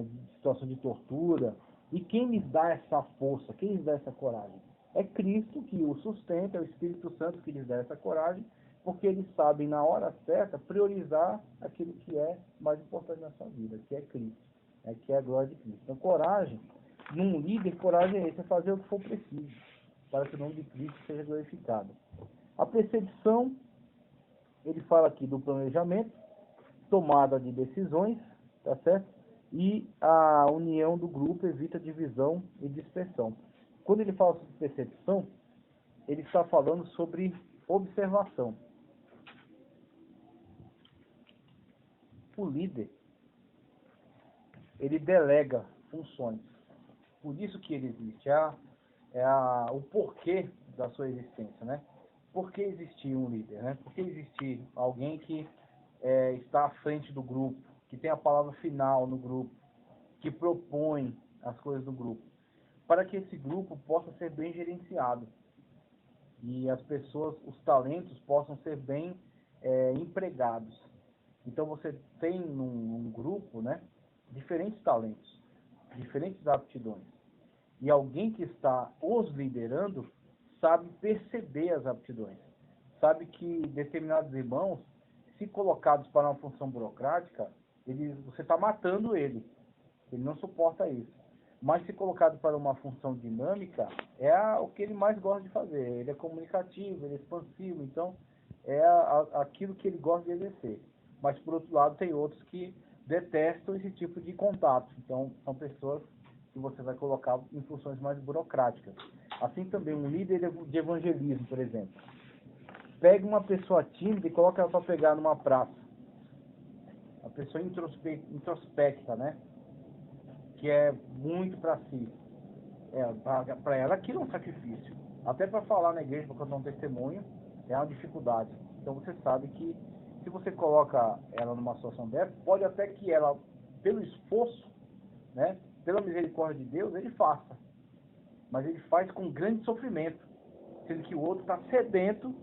de situação de tortura. E quem lhes dá essa força, quem lhes dá essa coragem? É Cristo que o sustenta, é o Espírito Santo que lhes dá essa coragem, porque eles sabem, na hora certa, priorizar aquilo que é mais importante na sua vida, que é Cristo, que é a glória de Cristo. Então, coragem, num líder, coragem é fazer o que for preciso, para que o nome de Cristo seja glorificado. A perseguição, ele fala aqui do planejamento, tomada de decisões, tá certo? E a união do grupo evita divisão e dispersão. Quando ele fala sobre percepção, ele está falando sobre observação. O líder, ele delega funções. Por isso que ele existe, o porquê da sua existência, né? Por que existir um líder, né? Por que existir alguém que está à frente do grupo, que tem a palavra final no grupo, que propõe as coisas do grupo, para que esse grupo possa ser bem gerenciado e as pessoas, os talentos possam ser bem empregados. Então você tem num grupo, né, diferentes talentos, diferentes aptidões. E alguém que está os liderando sabe perceber as aptidões. Sabe que determinados irmãos, se colocados para uma função burocrática, você está matando ele. Ele não suporta isso. Mas se colocado para uma função dinâmica, o que ele mais gosta de fazer. Ele é comunicativo, ele é expansivo, então aquilo que ele gosta de exercer. Mas, por outro lado, tem outros que detestam esse tipo de contato. Então, são pessoas que você vai colocar em funções mais burocráticas. Assim também, um líder de evangelismo, por exemplo. Pega uma pessoa tímida e coloca ela para pregar numa praça. A pessoa introspecta, né? Que é muito para si. Para ela aquilo é um sacrifício. Até para falar na igreja, para contar um testemunho, é uma dificuldade. Então você sabe que se você coloca ela numa situação dessa, pode até que ela, pelo esforço, né, pela misericórdia de Deus, ele faça. Mas ele faz com grande sofrimento, sendo que o outro está sedento,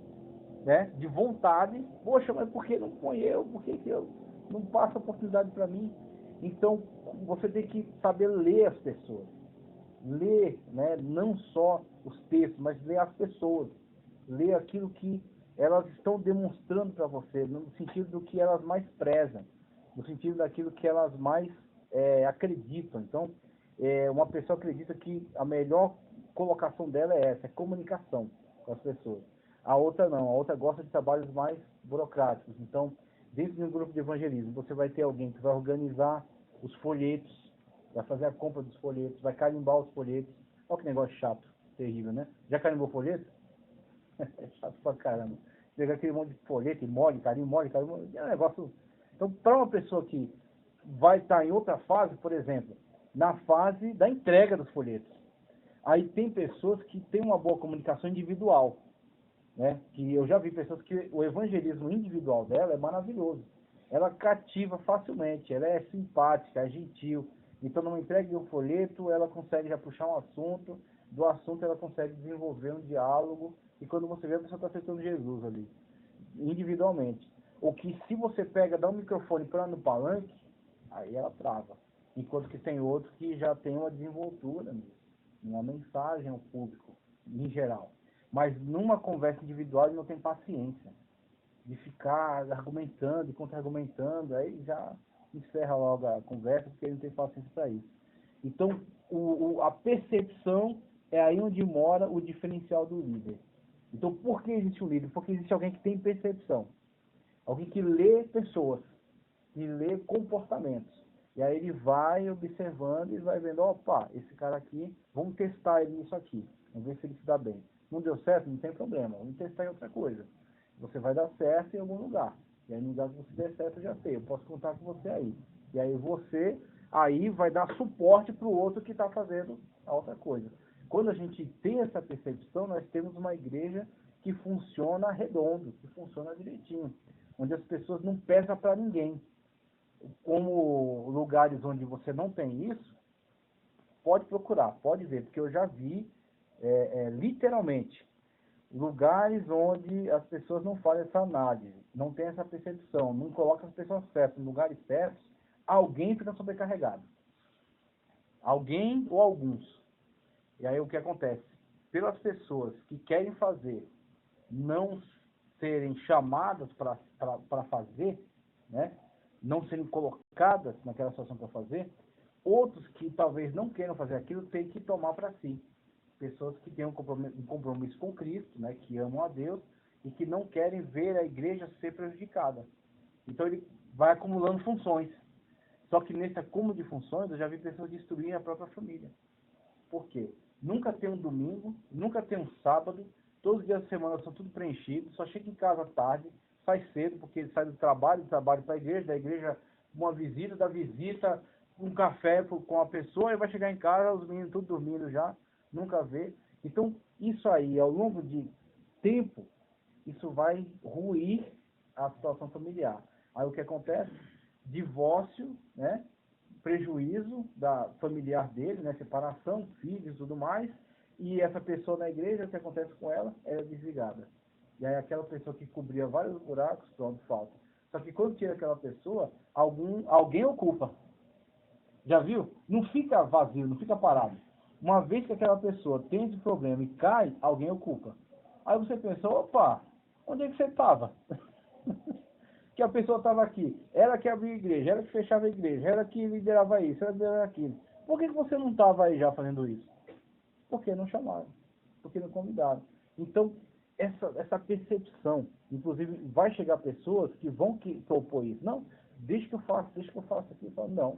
né, de vontade. Poxa, mas por que não põe eu? Por que eu não passa oportunidade para mim? Então, você tem que saber ler as pessoas. Ler, né, não só os textos, mas ler as pessoas. Ler aquilo que elas estão demonstrando para você, no sentido do que elas mais prezam, no sentido daquilo que elas mais acreditam. Então, uma pessoa acredita que a melhor colocação dela é essa, é comunicação com as pessoas. A outra não, a outra gosta de trabalhos mais burocráticos. Então, dentro de um grupo de evangelismo, você vai ter alguém que vai organizar os folhetos, vai fazer a compra dos folhetos, vai carimbar os folhetos. Olha que negócio chato, terrível, né? Já carimbou folheto? É chato pra caramba. Pegar aquele monte de folheto e mole, carimbo, é um negócio... Então, para uma pessoa que vai estar em outra fase, por exemplo, na fase da entrega dos folhetos, aí tem pessoas que têm uma boa comunicação individual, né? Que eu já vi pessoas que o evangelismo individual dela é maravilhoso. Ela cativa facilmente, ela é simpática, é gentil. Então, numa entrega de um folheto, ela consegue já puxar um assunto, do assunto ela consegue desenvolver um diálogo, e quando você vê, a pessoa está aceitando Jesus ali, individualmente. Ou que se você pega, dá um microfone para no palanque, aí ela trava. Enquanto que tem outros que já tem uma desenvoltura nisso, uma mensagem ao público, em geral. Mas numa conversa individual ele não tem paciência de ficar argumentando e contra-argumentando, aí já encerra logo a conversa, porque ele não tem paciência para isso. Então, a percepção é aí onde mora o diferencial do líder. Então, por que existe um líder? Porque existe alguém que tem percepção. Alguém que lê pessoas, que lê comportamentos. E aí ele vai observando e vai vendo, opa, esse cara aqui, vamos testar ele nisso aqui. Vamos ver se ele se dá bem. Não deu certo? Não tem problema. Vamos testar em outra coisa. Você vai dar certo em algum lugar. E aí no lugar que você der certo, eu já sei. Eu posso contar com você aí. E aí você aí vai dar suporte para o outro que está fazendo a outra coisa. Quando a gente tem essa percepção, nós temos uma igreja que funciona redondo, que funciona direitinho. Onde as pessoas não pesam para ninguém. Como lugares onde você não tem isso, pode procurar, pode ver, porque eu já vi literalmente lugares onde as pessoas não fazem essa análise, não tem essa percepção, não colocam as pessoas certas em lugares certos, alguém fica sobrecarregado. Alguém ou alguns. E aí o que acontece? Pelas pessoas que querem fazer, não serem chamadas para fazer, né? Não serem colocadas naquela situação para fazer, outros que talvez não queiram fazer aquilo, têm que tomar para si. Pessoas que têm um compromisso com Cristo, né, que amam a Deus e que não querem ver a igreja ser prejudicada. Então ele vai acumulando funções. Só que nesse acúmulo de funções, eu já vi pessoas destruírem a própria família. Por quê? Nunca tem um domingo, nunca tem um sábado, todos os dias da semana são tudo preenchidos, só chega em casa tarde, sai cedo, porque ele sai do trabalho para a igreja, da igreja uma visita, da visita um café com a pessoa e vai chegar em casa, os meninos tudo dormindo já, nunca vê. Então, isso aí, ao longo de tempo, isso vai ruir a situação familiar. Aí o que acontece? Divórcio, né? Prejuízo da familiar dele, né? Separação, filhos e tudo mais. E essa pessoa na igreja, o que acontece com ela? Ela é desligada. E aí aquela pessoa que cobria vários buracos, pronto, falta. Só que quando tira aquela pessoa, alguém ocupa. Já viu? Não fica vazio, não fica parado. Uma vez que aquela pessoa tem esse problema e cai, alguém ocupa. Aí você pensa, opa, onde é que você estava? Que a pessoa estava aqui. Ela que abria a igreja, ela que fechava a igreja, ela que liderava isso, ela que liderava aquilo. Por que você não estava aí já fazendo isso? Porque não chamaram, porque não convidaram. Então, essa percepção, inclusive, vai chegar pessoas que vão que opor isso. Não, deixa que eu faço aqui. Falo, não.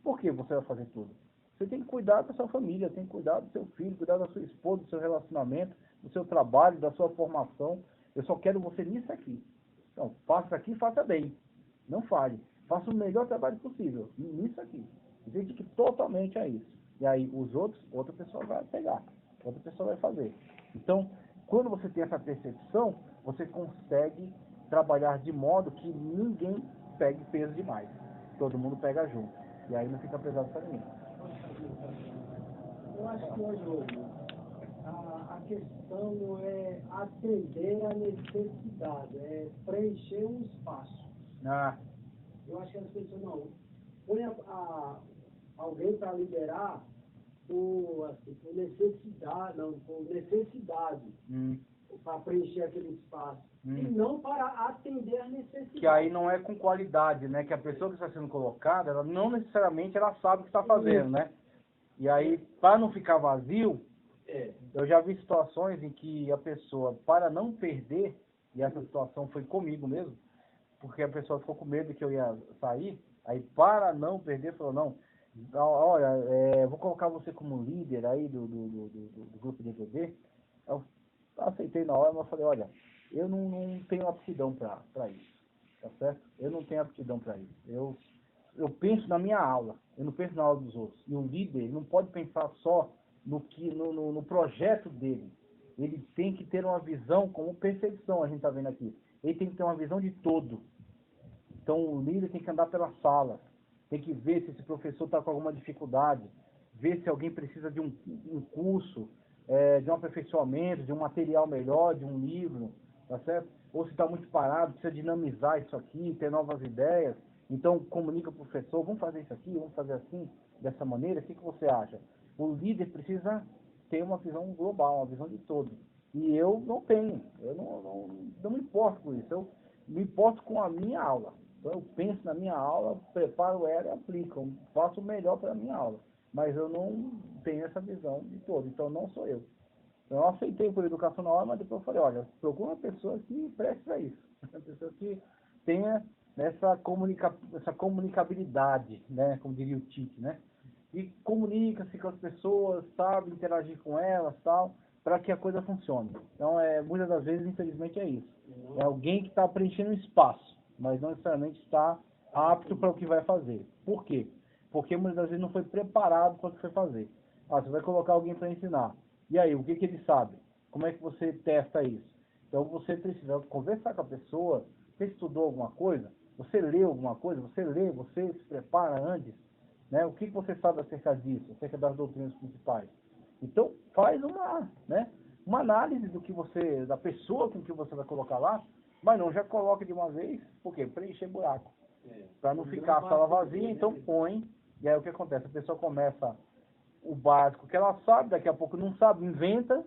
Por que você vai fazer tudo? Você tem que cuidar da sua família, tem que cuidar do seu filho, cuidar da sua esposa, do seu relacionamento, do seu trabalho, da sua formação. Eu só quero você nisso aqui. Então, faça aqui, faça bem. Não falhe. Faça o melhor trabalho possível. Nisso aqui. Dedique totalmente a isso. E aí, os outros, outra pessoa vai pegar. Outra pessoa vai fazer. Então, quando você tem essa percepção, você consegue trabalhar de modo que ninguém pegue peso demais. Todo mundo pega junto. E aí não fica pesado para ninguém. Eu acho que hoje a questão não é atender a necessidade, é preencher um espaço. Eu acho que as pessoas não. Põe alguém para liderar por necessidade, não, por necessidade. Para preencher aquele espaço. E não para atender a necessidade. Que aí não é com qualidade, né? Que a pessoa que está sendo colocada, ela não necessariamente ela sabe o que está fazendo, né? E aí, para não ficar vazio, eu já vi situações em que a pessoa, para não perder, e essa situação foi comigo mesmo, porque a pessoa ficou com medo que eu ia sair, aí para não perder, falou, não, olha, vou colocar você como líder aí do grupo de EVD. Eu aceitei na hora, mas falei, olha, eu não tenho aptidão para isso, tá certo? Eu não tenho aptidão para isso. Eu penso na minha aula, eu não penso na aula dos outros. E o líder ele não pode pensar só no projeto dele. Ele tem que ter uma visão, como percepção a gente está vendo aqui. Ele tem que ter uma visão de todo. Então o líder tem que andar pela sala, tem que ver se esse professor está com alguma dificuldade, ver se alguém precisa de um curso, de um aperfeiçoamento, de um material melhor, de um livro, tá certo? Ou se está muito parado, precisa dinamizar isso aqui, ter novas ideias. Então, comunica para o professor, vamos fazer isso aqui, vamos fazer assim, dessa maneira, o que você acha? O líder precisa ter uma visão global, uma visão de todo. E eu não tenho, eu não me importo com isso, eu me importo com a minha aula. Então, eu penso na minha aula, preparo ela e aplico, faço o melhor para a minha aula. Mas eu não tenho essa visão de todo, então não sou eu. Eu aceitei por educação na hora, mas depois eu falei, olha, procura uma pessoa que preste para isso. Uma pessoa que tenha essa comunicabilidade, né, como diria o Tite, né? E comunica-se com as pessoas, sabe, interagir com elas, tal, para que a coisa funcione. Então, muitas das vezes, infelizmente, é isso. É alguém que está preenchendo um espaço, mas não necessariamente está apto para o que vai fazer. Por quê? Porque muitas das vezes não foi preparado para o que foi fazer. Você vai colocar alguém para ensinar. E aí, o que ele sabe? Como é que você testa isso? Então, você precisa conversar com a pessoa. Você estudou alguma coisa? Você leu alguma coisa? Você se prepara antes? Né? O que você sabe acerca disso? Acerca das doutrinas principais? Então, faz uma análise da pessoa com que você vai colocar lá, mas não já coloca de uma vez, por quê? Preencher buraco. Para não ficar a sala vazia, então põe, e aí o que acontece? A pessoa começa o básico que ela sabe, daqui a pouco não sabe, inventa,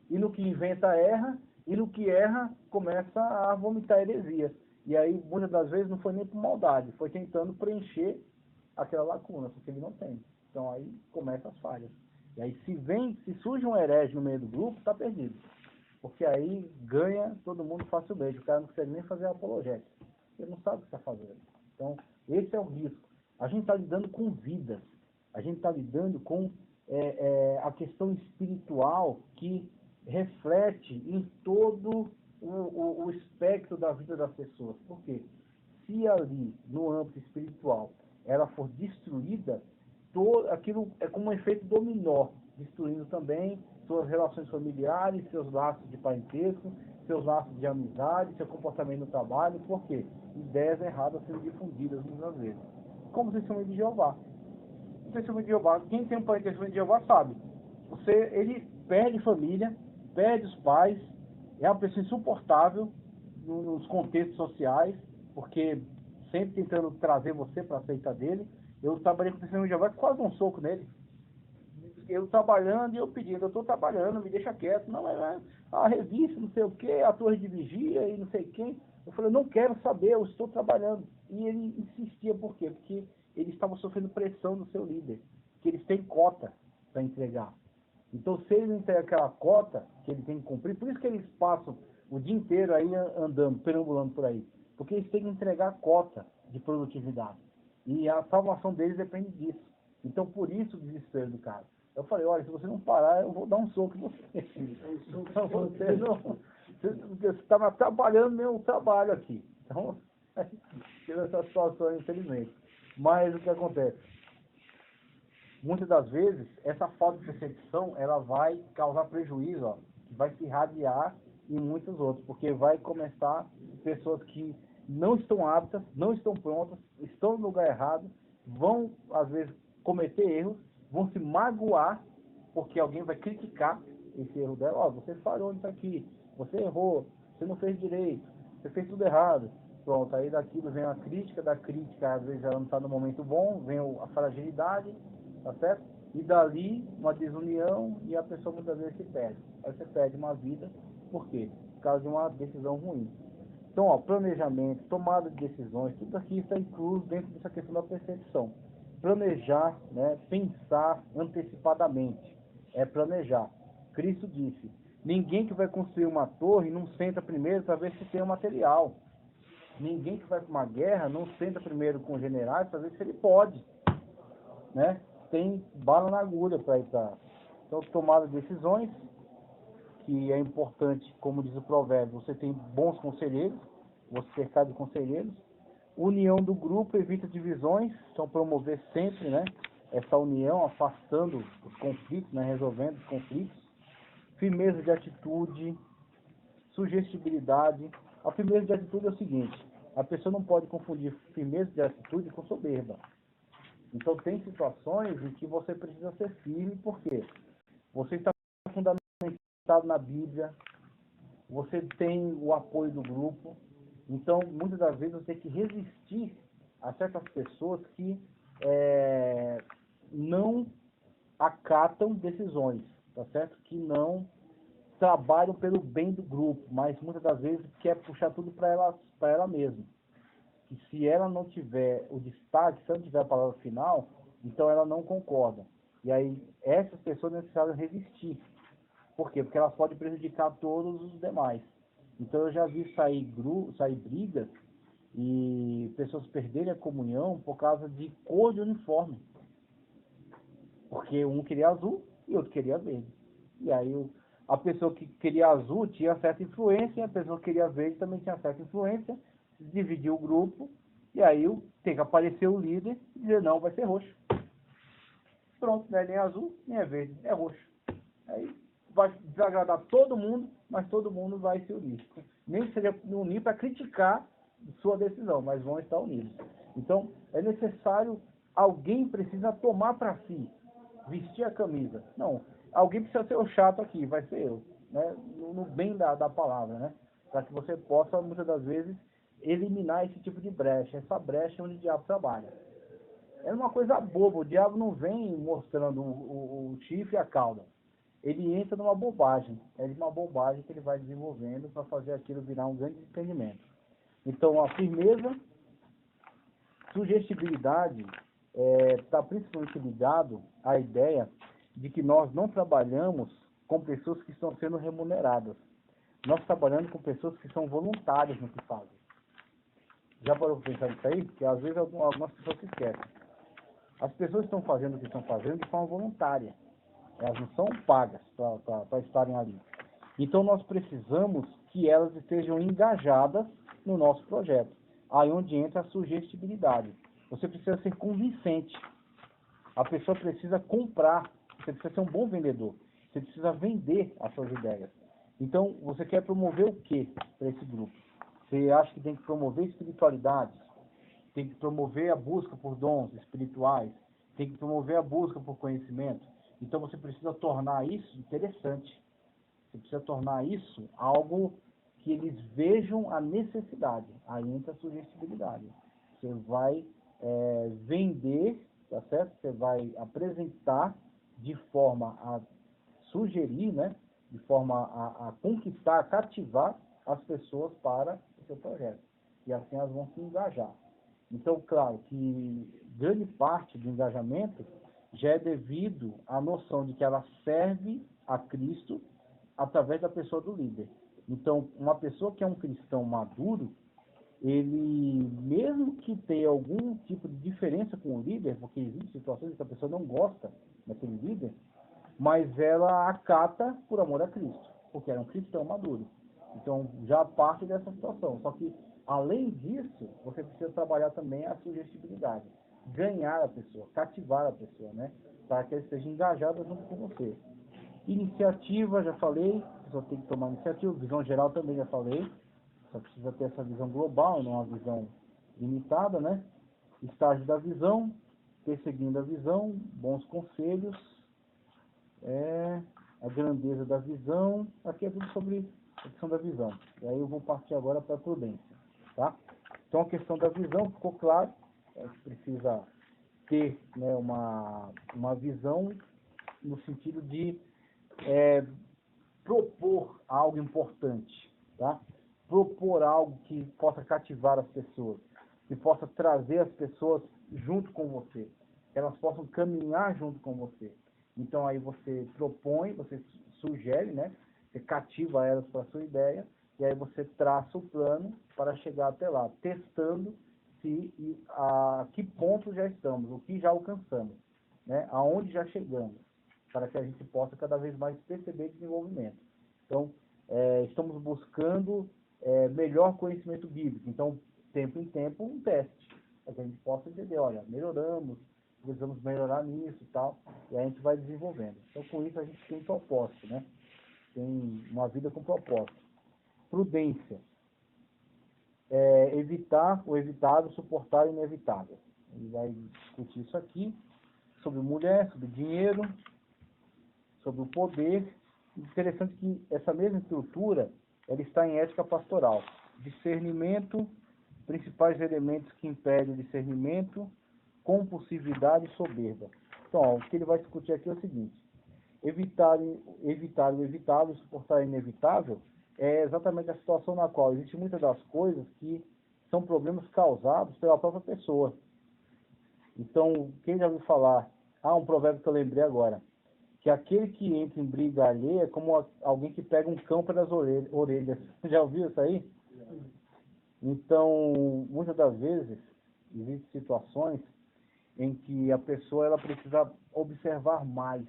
e no que inventa erra, e no que erra começa a vomitar heresia. E aí, muitas das vezes, não foi nem por maldade, foi tentando preencher aquela lacuna, porque ele não tem. Então aí começam as falhas. E aí se surge um herege no meio do grupo, está perdido. Porque aí ganha todo mundo facilmente. O cara não consegue nem fazer a apologética. Ele não sabe o que está fazendo. Então, esse é o risco. A gente está lidando com vidas. A gente está lidando com a questão espiritual que reflete em todo o espectro da vida das pessoas. Por quê? Se ali, no âmbito espiritual, ela for destruída, todo aquilo é como um efeito dominó, destruindo também suas relações familiares, seus laços de parentesco, seus laços de amizade, seu comportamento no trabalho. Por quê? Ideias erradas sendo difundidas muitas vezes. Como testemunho de Jeová. O testemunho de Jeová, quem tem um parentesco de Jeová sabe. Ele perde família, perde os pais, é uma pessoa insuportável nos contextos sociais, porque sempre tentando trazer você para a seita dele. Eu trabalhei com o testemunho de Jeová, quase um soco nele. Eu trabalhando e eu pedindo, eu estou trabalhando, me deixa quieto. Não, é a revista, não sei o que, a torre de vigia e não sei quem. Eu falei, eu não quero saber, eu estou trabalhando. E ele insistia, por quê? Porque eles estavam sofrendo pressão do seu líder, que eles têm cota para entregar. Então, se ele não entrega aquela cota que ele tem que cumprir, por isso que eles passam o dia inteiro aí andando, perambulando por aí. Porque eles têm que entregar a cota de produtividade. E a salvação deles depende disso. Então, por isso o desespero do cara. Eu falei, olha, se você não parar, eu vou dar um soco em você. Então, você está atrapalhando meu trabalho aqui. Então, teve essa situação, infelizmente. Mas o que acontece? Muitas das vezes, essa falta de percepção, ela vai causar prejuízo, ó, vai se irradiar em muitos outros, porque vai começar pessoas que não estão aptas, não estão prontas, estão no lugar errado, vão, às vezes, cometer erros, vão se magoar, porque alguém vai criticar esse erro dela. Ó, você falhou nisso aqui, você errou, você não fez direito, você fez tudo errado. Pronto, aí daquilo vem a crítica, da crítica, às vezes ela não está no momento bom, vem a fragilidade, tá certo? E dali, uma desunião, e a pessoa muitas vezes se perde. Aí você perde uma vida, por quê? Por causa de uma decisão ruim. Então, ó, planejamento, tomada de decisões, tudo aqui está incluso dentro dessa questão da percepção. Planejar, né, pensar antecipadamente, é planejar. Cristo disse, ninguém que vai construir uma torre não senta primeiro para ver se tem o material. Ninguém que vai para uma guerra não senta primeiro com generais para ver se ele pode, né? Tem bala na agulha para ir para... Então, tomada de decisões, que é importante, como diz o provérbio, você tem bons conselheiros, você cercar de conselheiros. União do grupo, evita divisões, então promover sempre, né, essa união, afastando os conflitos, né, resolvendo os conflitos. Firmeza de atitude, sugestibilidade. A firmeza de atitude é o seguinte, a pessoa não pode confundir firmeza de atitude com soberba. Então tem situações em que você precisa ser firme, porque você está fundamentado na Bíblia, você tem o apoio do grupo. Então, muitas das vezes, você tem que resistir a certas pessoas que não acatam decisões, tá certo? Que não trabalham pelo bem do grupo, mas muitas das vezes quer puxar tudo para ela mesma. E se ela não tiver o destaque, se ela não tiver a palavra final, então ela não concorda. E aí, essas pessoas necessitam resistir. Por quê? Porque elas podem prejudicar todos os demais. Então eu já vi sair brigas e pessoas perderem a comunhão por causa de cor de uniforme. Porque um queria azul e outro queria verde. E aí a pessoa que queria azul tinha certa influência, e a pessoa que queria verde também tinha certa influência, dividiu o grupo, e aí tem que aparecer o líder e dizer, não, vai ser roxo. Pronto, não é nem azul, nem é verde, é roxo. Aí vai desagradar todo mundo, mas todo mundo vai se unir. Nem que seja unir para criticar sua decisão, mas vão estar unidos. Então, é necessário, alguém precisa tomar para si, vestir a camisa. Não, alguém precisa ser o chato aqui, vai ser eu, né? No bem da palavra, né? Para que você possa, muitas das vezes, eliminar esse tipo de brecha, essa brecha onde o diabo trabalha. É uma coisa boba, o diabo não vem mostrando o chifre e a cauda. Ele entra numa bobagem, é uma bobagem que ele vai desenvolvendo para fazer aquilo virar um grande entendimento. Então, a firmeza, sugestibilidade, está principalmente ligado à ideia de que nós não trabalhamos com pessoas que estão sendo remuneradas. Nós trabalhamos com pessoas que são voluntárias no que fazem. Já parou para pensar nisso aí? Porque às vezes algumas pessoas se esquecem. As pessoas estão fazendo o que estão fazendo de forma voluntária. Elas não são pagas para estarem ali. Então nós precisamos que elas estejam engajadas no nosso projeto. Aí onde entra a sugestibilidade. você precisa ser convincente. A pessoa precisa comprar. Você precisa ser um bom vendedor. Você precisa vender as suas ideias. Então, você quer promover o que para esse grupo? Você acha que tem que promover espiritualidade? Tem que promover a busca por dons espirituais? Tem que promover a busca por conhecimento? Então, você precisa tornar isso interessante. Você precisa tornar isso algo que eles vejam a necessidade. Aí entra a sugestibilidade. Você vai vender, tá certo? Você vai apresentar de forma a sugerir, né? De forma a conquistar, a cativar as pessoas para o seu projeto. E assim elas vão se engajar. Então, claro que grande parte do engajamento já é devido à noção de que ela serve a Cristo através da pessoa do líder. Então, uma pessoa que é um cristão maduro, ele, mesmo que tenha algum tipo de diferença com o líder, porque existem situações que a pessoa não gosta daquele líder, mas ela acata por amor a Cristo, porque era um cristão maduro. Então, já parte dessa situação. Só que, além disso, você precisa trabalhar também a sugestibilidade. Ganhar a pessoa, cativar a pessoa, né? Para que ela esteja engajada junto com você. Iniciativa, já falei, a pessoa tem que tomar iniciativa. Visão geral também já falei. Só precisa ter essa visão global, não uma visão limitada, né? Estágio da visão, perseguindo a visão, bons conselhos, a grandeza da visão. Aqui é tudo sobre a questão da visão. E aí eu vou partir agora para a prudência, tá? Então a questão da visão ficou claro. A gente precisa ter, né, uma visão no sentido de propor algo importante, tá? Propor algo que possa cativar as pessoas, que possa trazer as pessoas junto com você, que elas possam caminhar junto com você. Então aí você propõe, você sugere, né? Você cativa elas para a sua ideia, e aí você traça o plano para chegar até lá, testando a que ponto já estamos, o que já alcançamos, né? Aonde já chegamos, para que a gente possa cada vez mais perceber desenvolvimento. Então, estamos buscando melhor conhecimento bíblico. Então, tempo em tempo, um teste, para que a gente possa entender, olha, melhoramos, precisamos melhorar nisso e tal, e a gente vai desenvolvendo. Então, com isso, a gente tem propósito, né? Tem uma vida com propósito. Prudência. Evitar o evitável, suportar o inevitável. Ele vai discutir isso aqui, sobre mulher, sobre dinheiro, sobre o poder. Interessante que essa mesma estrutura, ela está em ética pastoral. Discernimento, principais elementos que impedem o discernimento, compulsividade e soberba. Então, ó, o que ele vai discutir aqui é o seguinte: evitar o evitável, suportar o inevitável, é exatamente a situação na qual existem muitas das coisas que são problemas causados pela própria pessoa. Então, quem já ouviu falar, um provérbio que eu lembrei agora, que aquele que entra em briga alheia é como alguém que pega um cão pelas orelhas. Já ouviu isso aí? Então, muitas das vezes, existem situações em que a pessoa ela precisa observar mais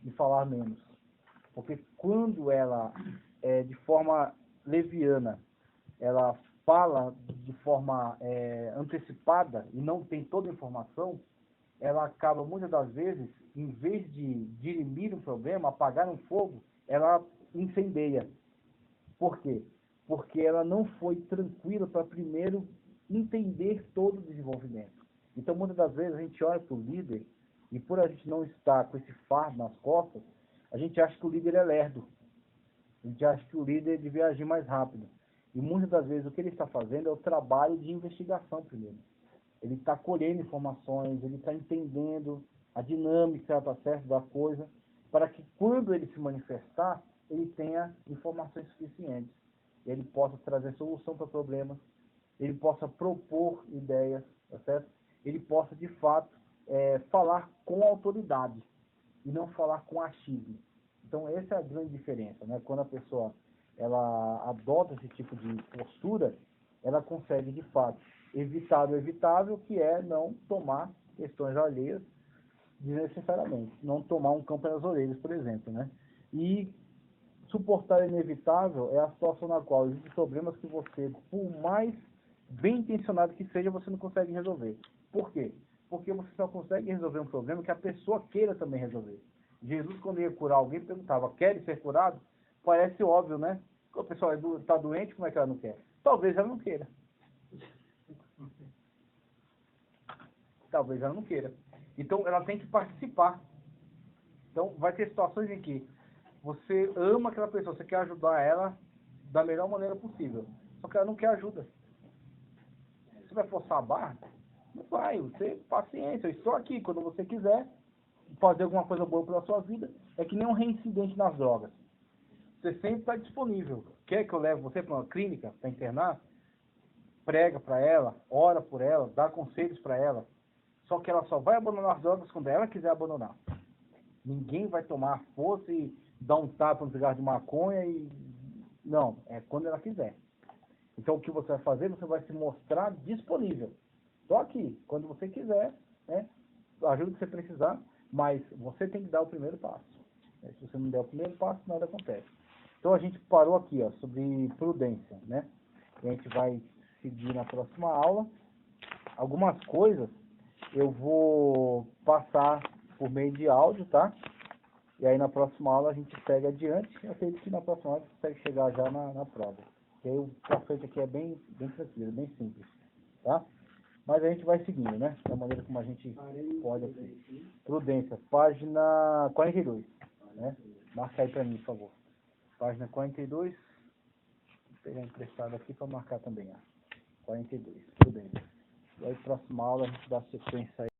e falar menos. Porque quando ela, de forma leviana, ela fala de forma antecipada e não tem toda a informação, ela acaba, muitas das vezes, em vez de dirimir um problema, apagar um fogo, ela incendeia. Por quê? Porque ela não foi tranquila para primeiro entender todo o desenvolvimento. Então, muitas das vezes, a gente olha para o líder e por a gente não estar com esse fardo nas costas, a gente acha que o líder é lerdo. A gente acha que o líder devia agir mais rápido. E muitas das vezes o que ele está fazendo é o trabalho de investigação primeiro. Ele está colhendo informações, ele está entendendo a dinâmica, tá certo, da coisa, para que quando ele se manifestar, ele tenha informações suficientes. Ele possa trazer solução para problemas, ele possa propor ideias, tá certo? Ele possa, de fato, falar com autoridade e não falar com achismo. Então, essa é a grande diferença, né? Quando a pessoa ela adota esse tipo de postura, ela consegue, de fato, evitar o evitável, que é não tomar questões alheias desnecessariamente, não tomar um cão pelas orelhas, por exemplo, né? E suportar o inevitável é a situação na qual existem problemas que você, por mais bem intencionado que seja, você não consegue resolver. Por quê? Porque você só consegue resolver um problema que a pessoa queira também resolver. Jesus, quando ia curar alguém, perguntava, quer ser curado? Parece óbvio, né? A pessoa está doente, como é que ela não quer? Talvez ela não queira. Talvez ela não queira. Então, ela tem que participar. Então, vai ter situações em que você ama aquela pessoa, você quer ajudar ela da melhor maneira possível. Só que ela não quer ajuda. Você vai forçar a barra? Não vai. Você, paciência, eu estou aqui. Quando você quiser fazer alguma coisa boa pela sua vida, é que nem um reincidente nas drogas. Você sempre está disponível. Quer que eu leve você para uma clínica, para internar? Prega para ela, ora por ela, dá conselhos para ela. Só que ela só vai abandonar as drogas quando ela quiser abandonar. Ninguém vai tomar força e dar um tapa no cigarro de maconha e... Não, é quando ela quiser. Então o que você vai fazer? Você vai se mostrar disponível. Estou aqui, quando você quiser, né? Ajuda que você precisar, mas você tem que dar o primeiro passo. Se você não der o primeiro passo, nada acontece. Então a gente parou aqui, ó, sobre prudência, né? E a gente vai seguir na próxima aula. Algumas coisas eu vou passar por meio de áudio, tá? E aí na próxima aula a gente segue adiante. Eu acredito que na próxima aula a gente consegue chegar já na prova. E aí o conceito aqui é bem tranquilo, bem simples, tá? Mas a gente vai seguindo, né? Da maneira como a gente pode aqui. Prudência, página 42, né? Marca aí pra mim, por favor. Página 42. Vou pegar emprestado aqui para marcar também, ó. 42, prudência. E aí próxima aula a gente dá sequência aí.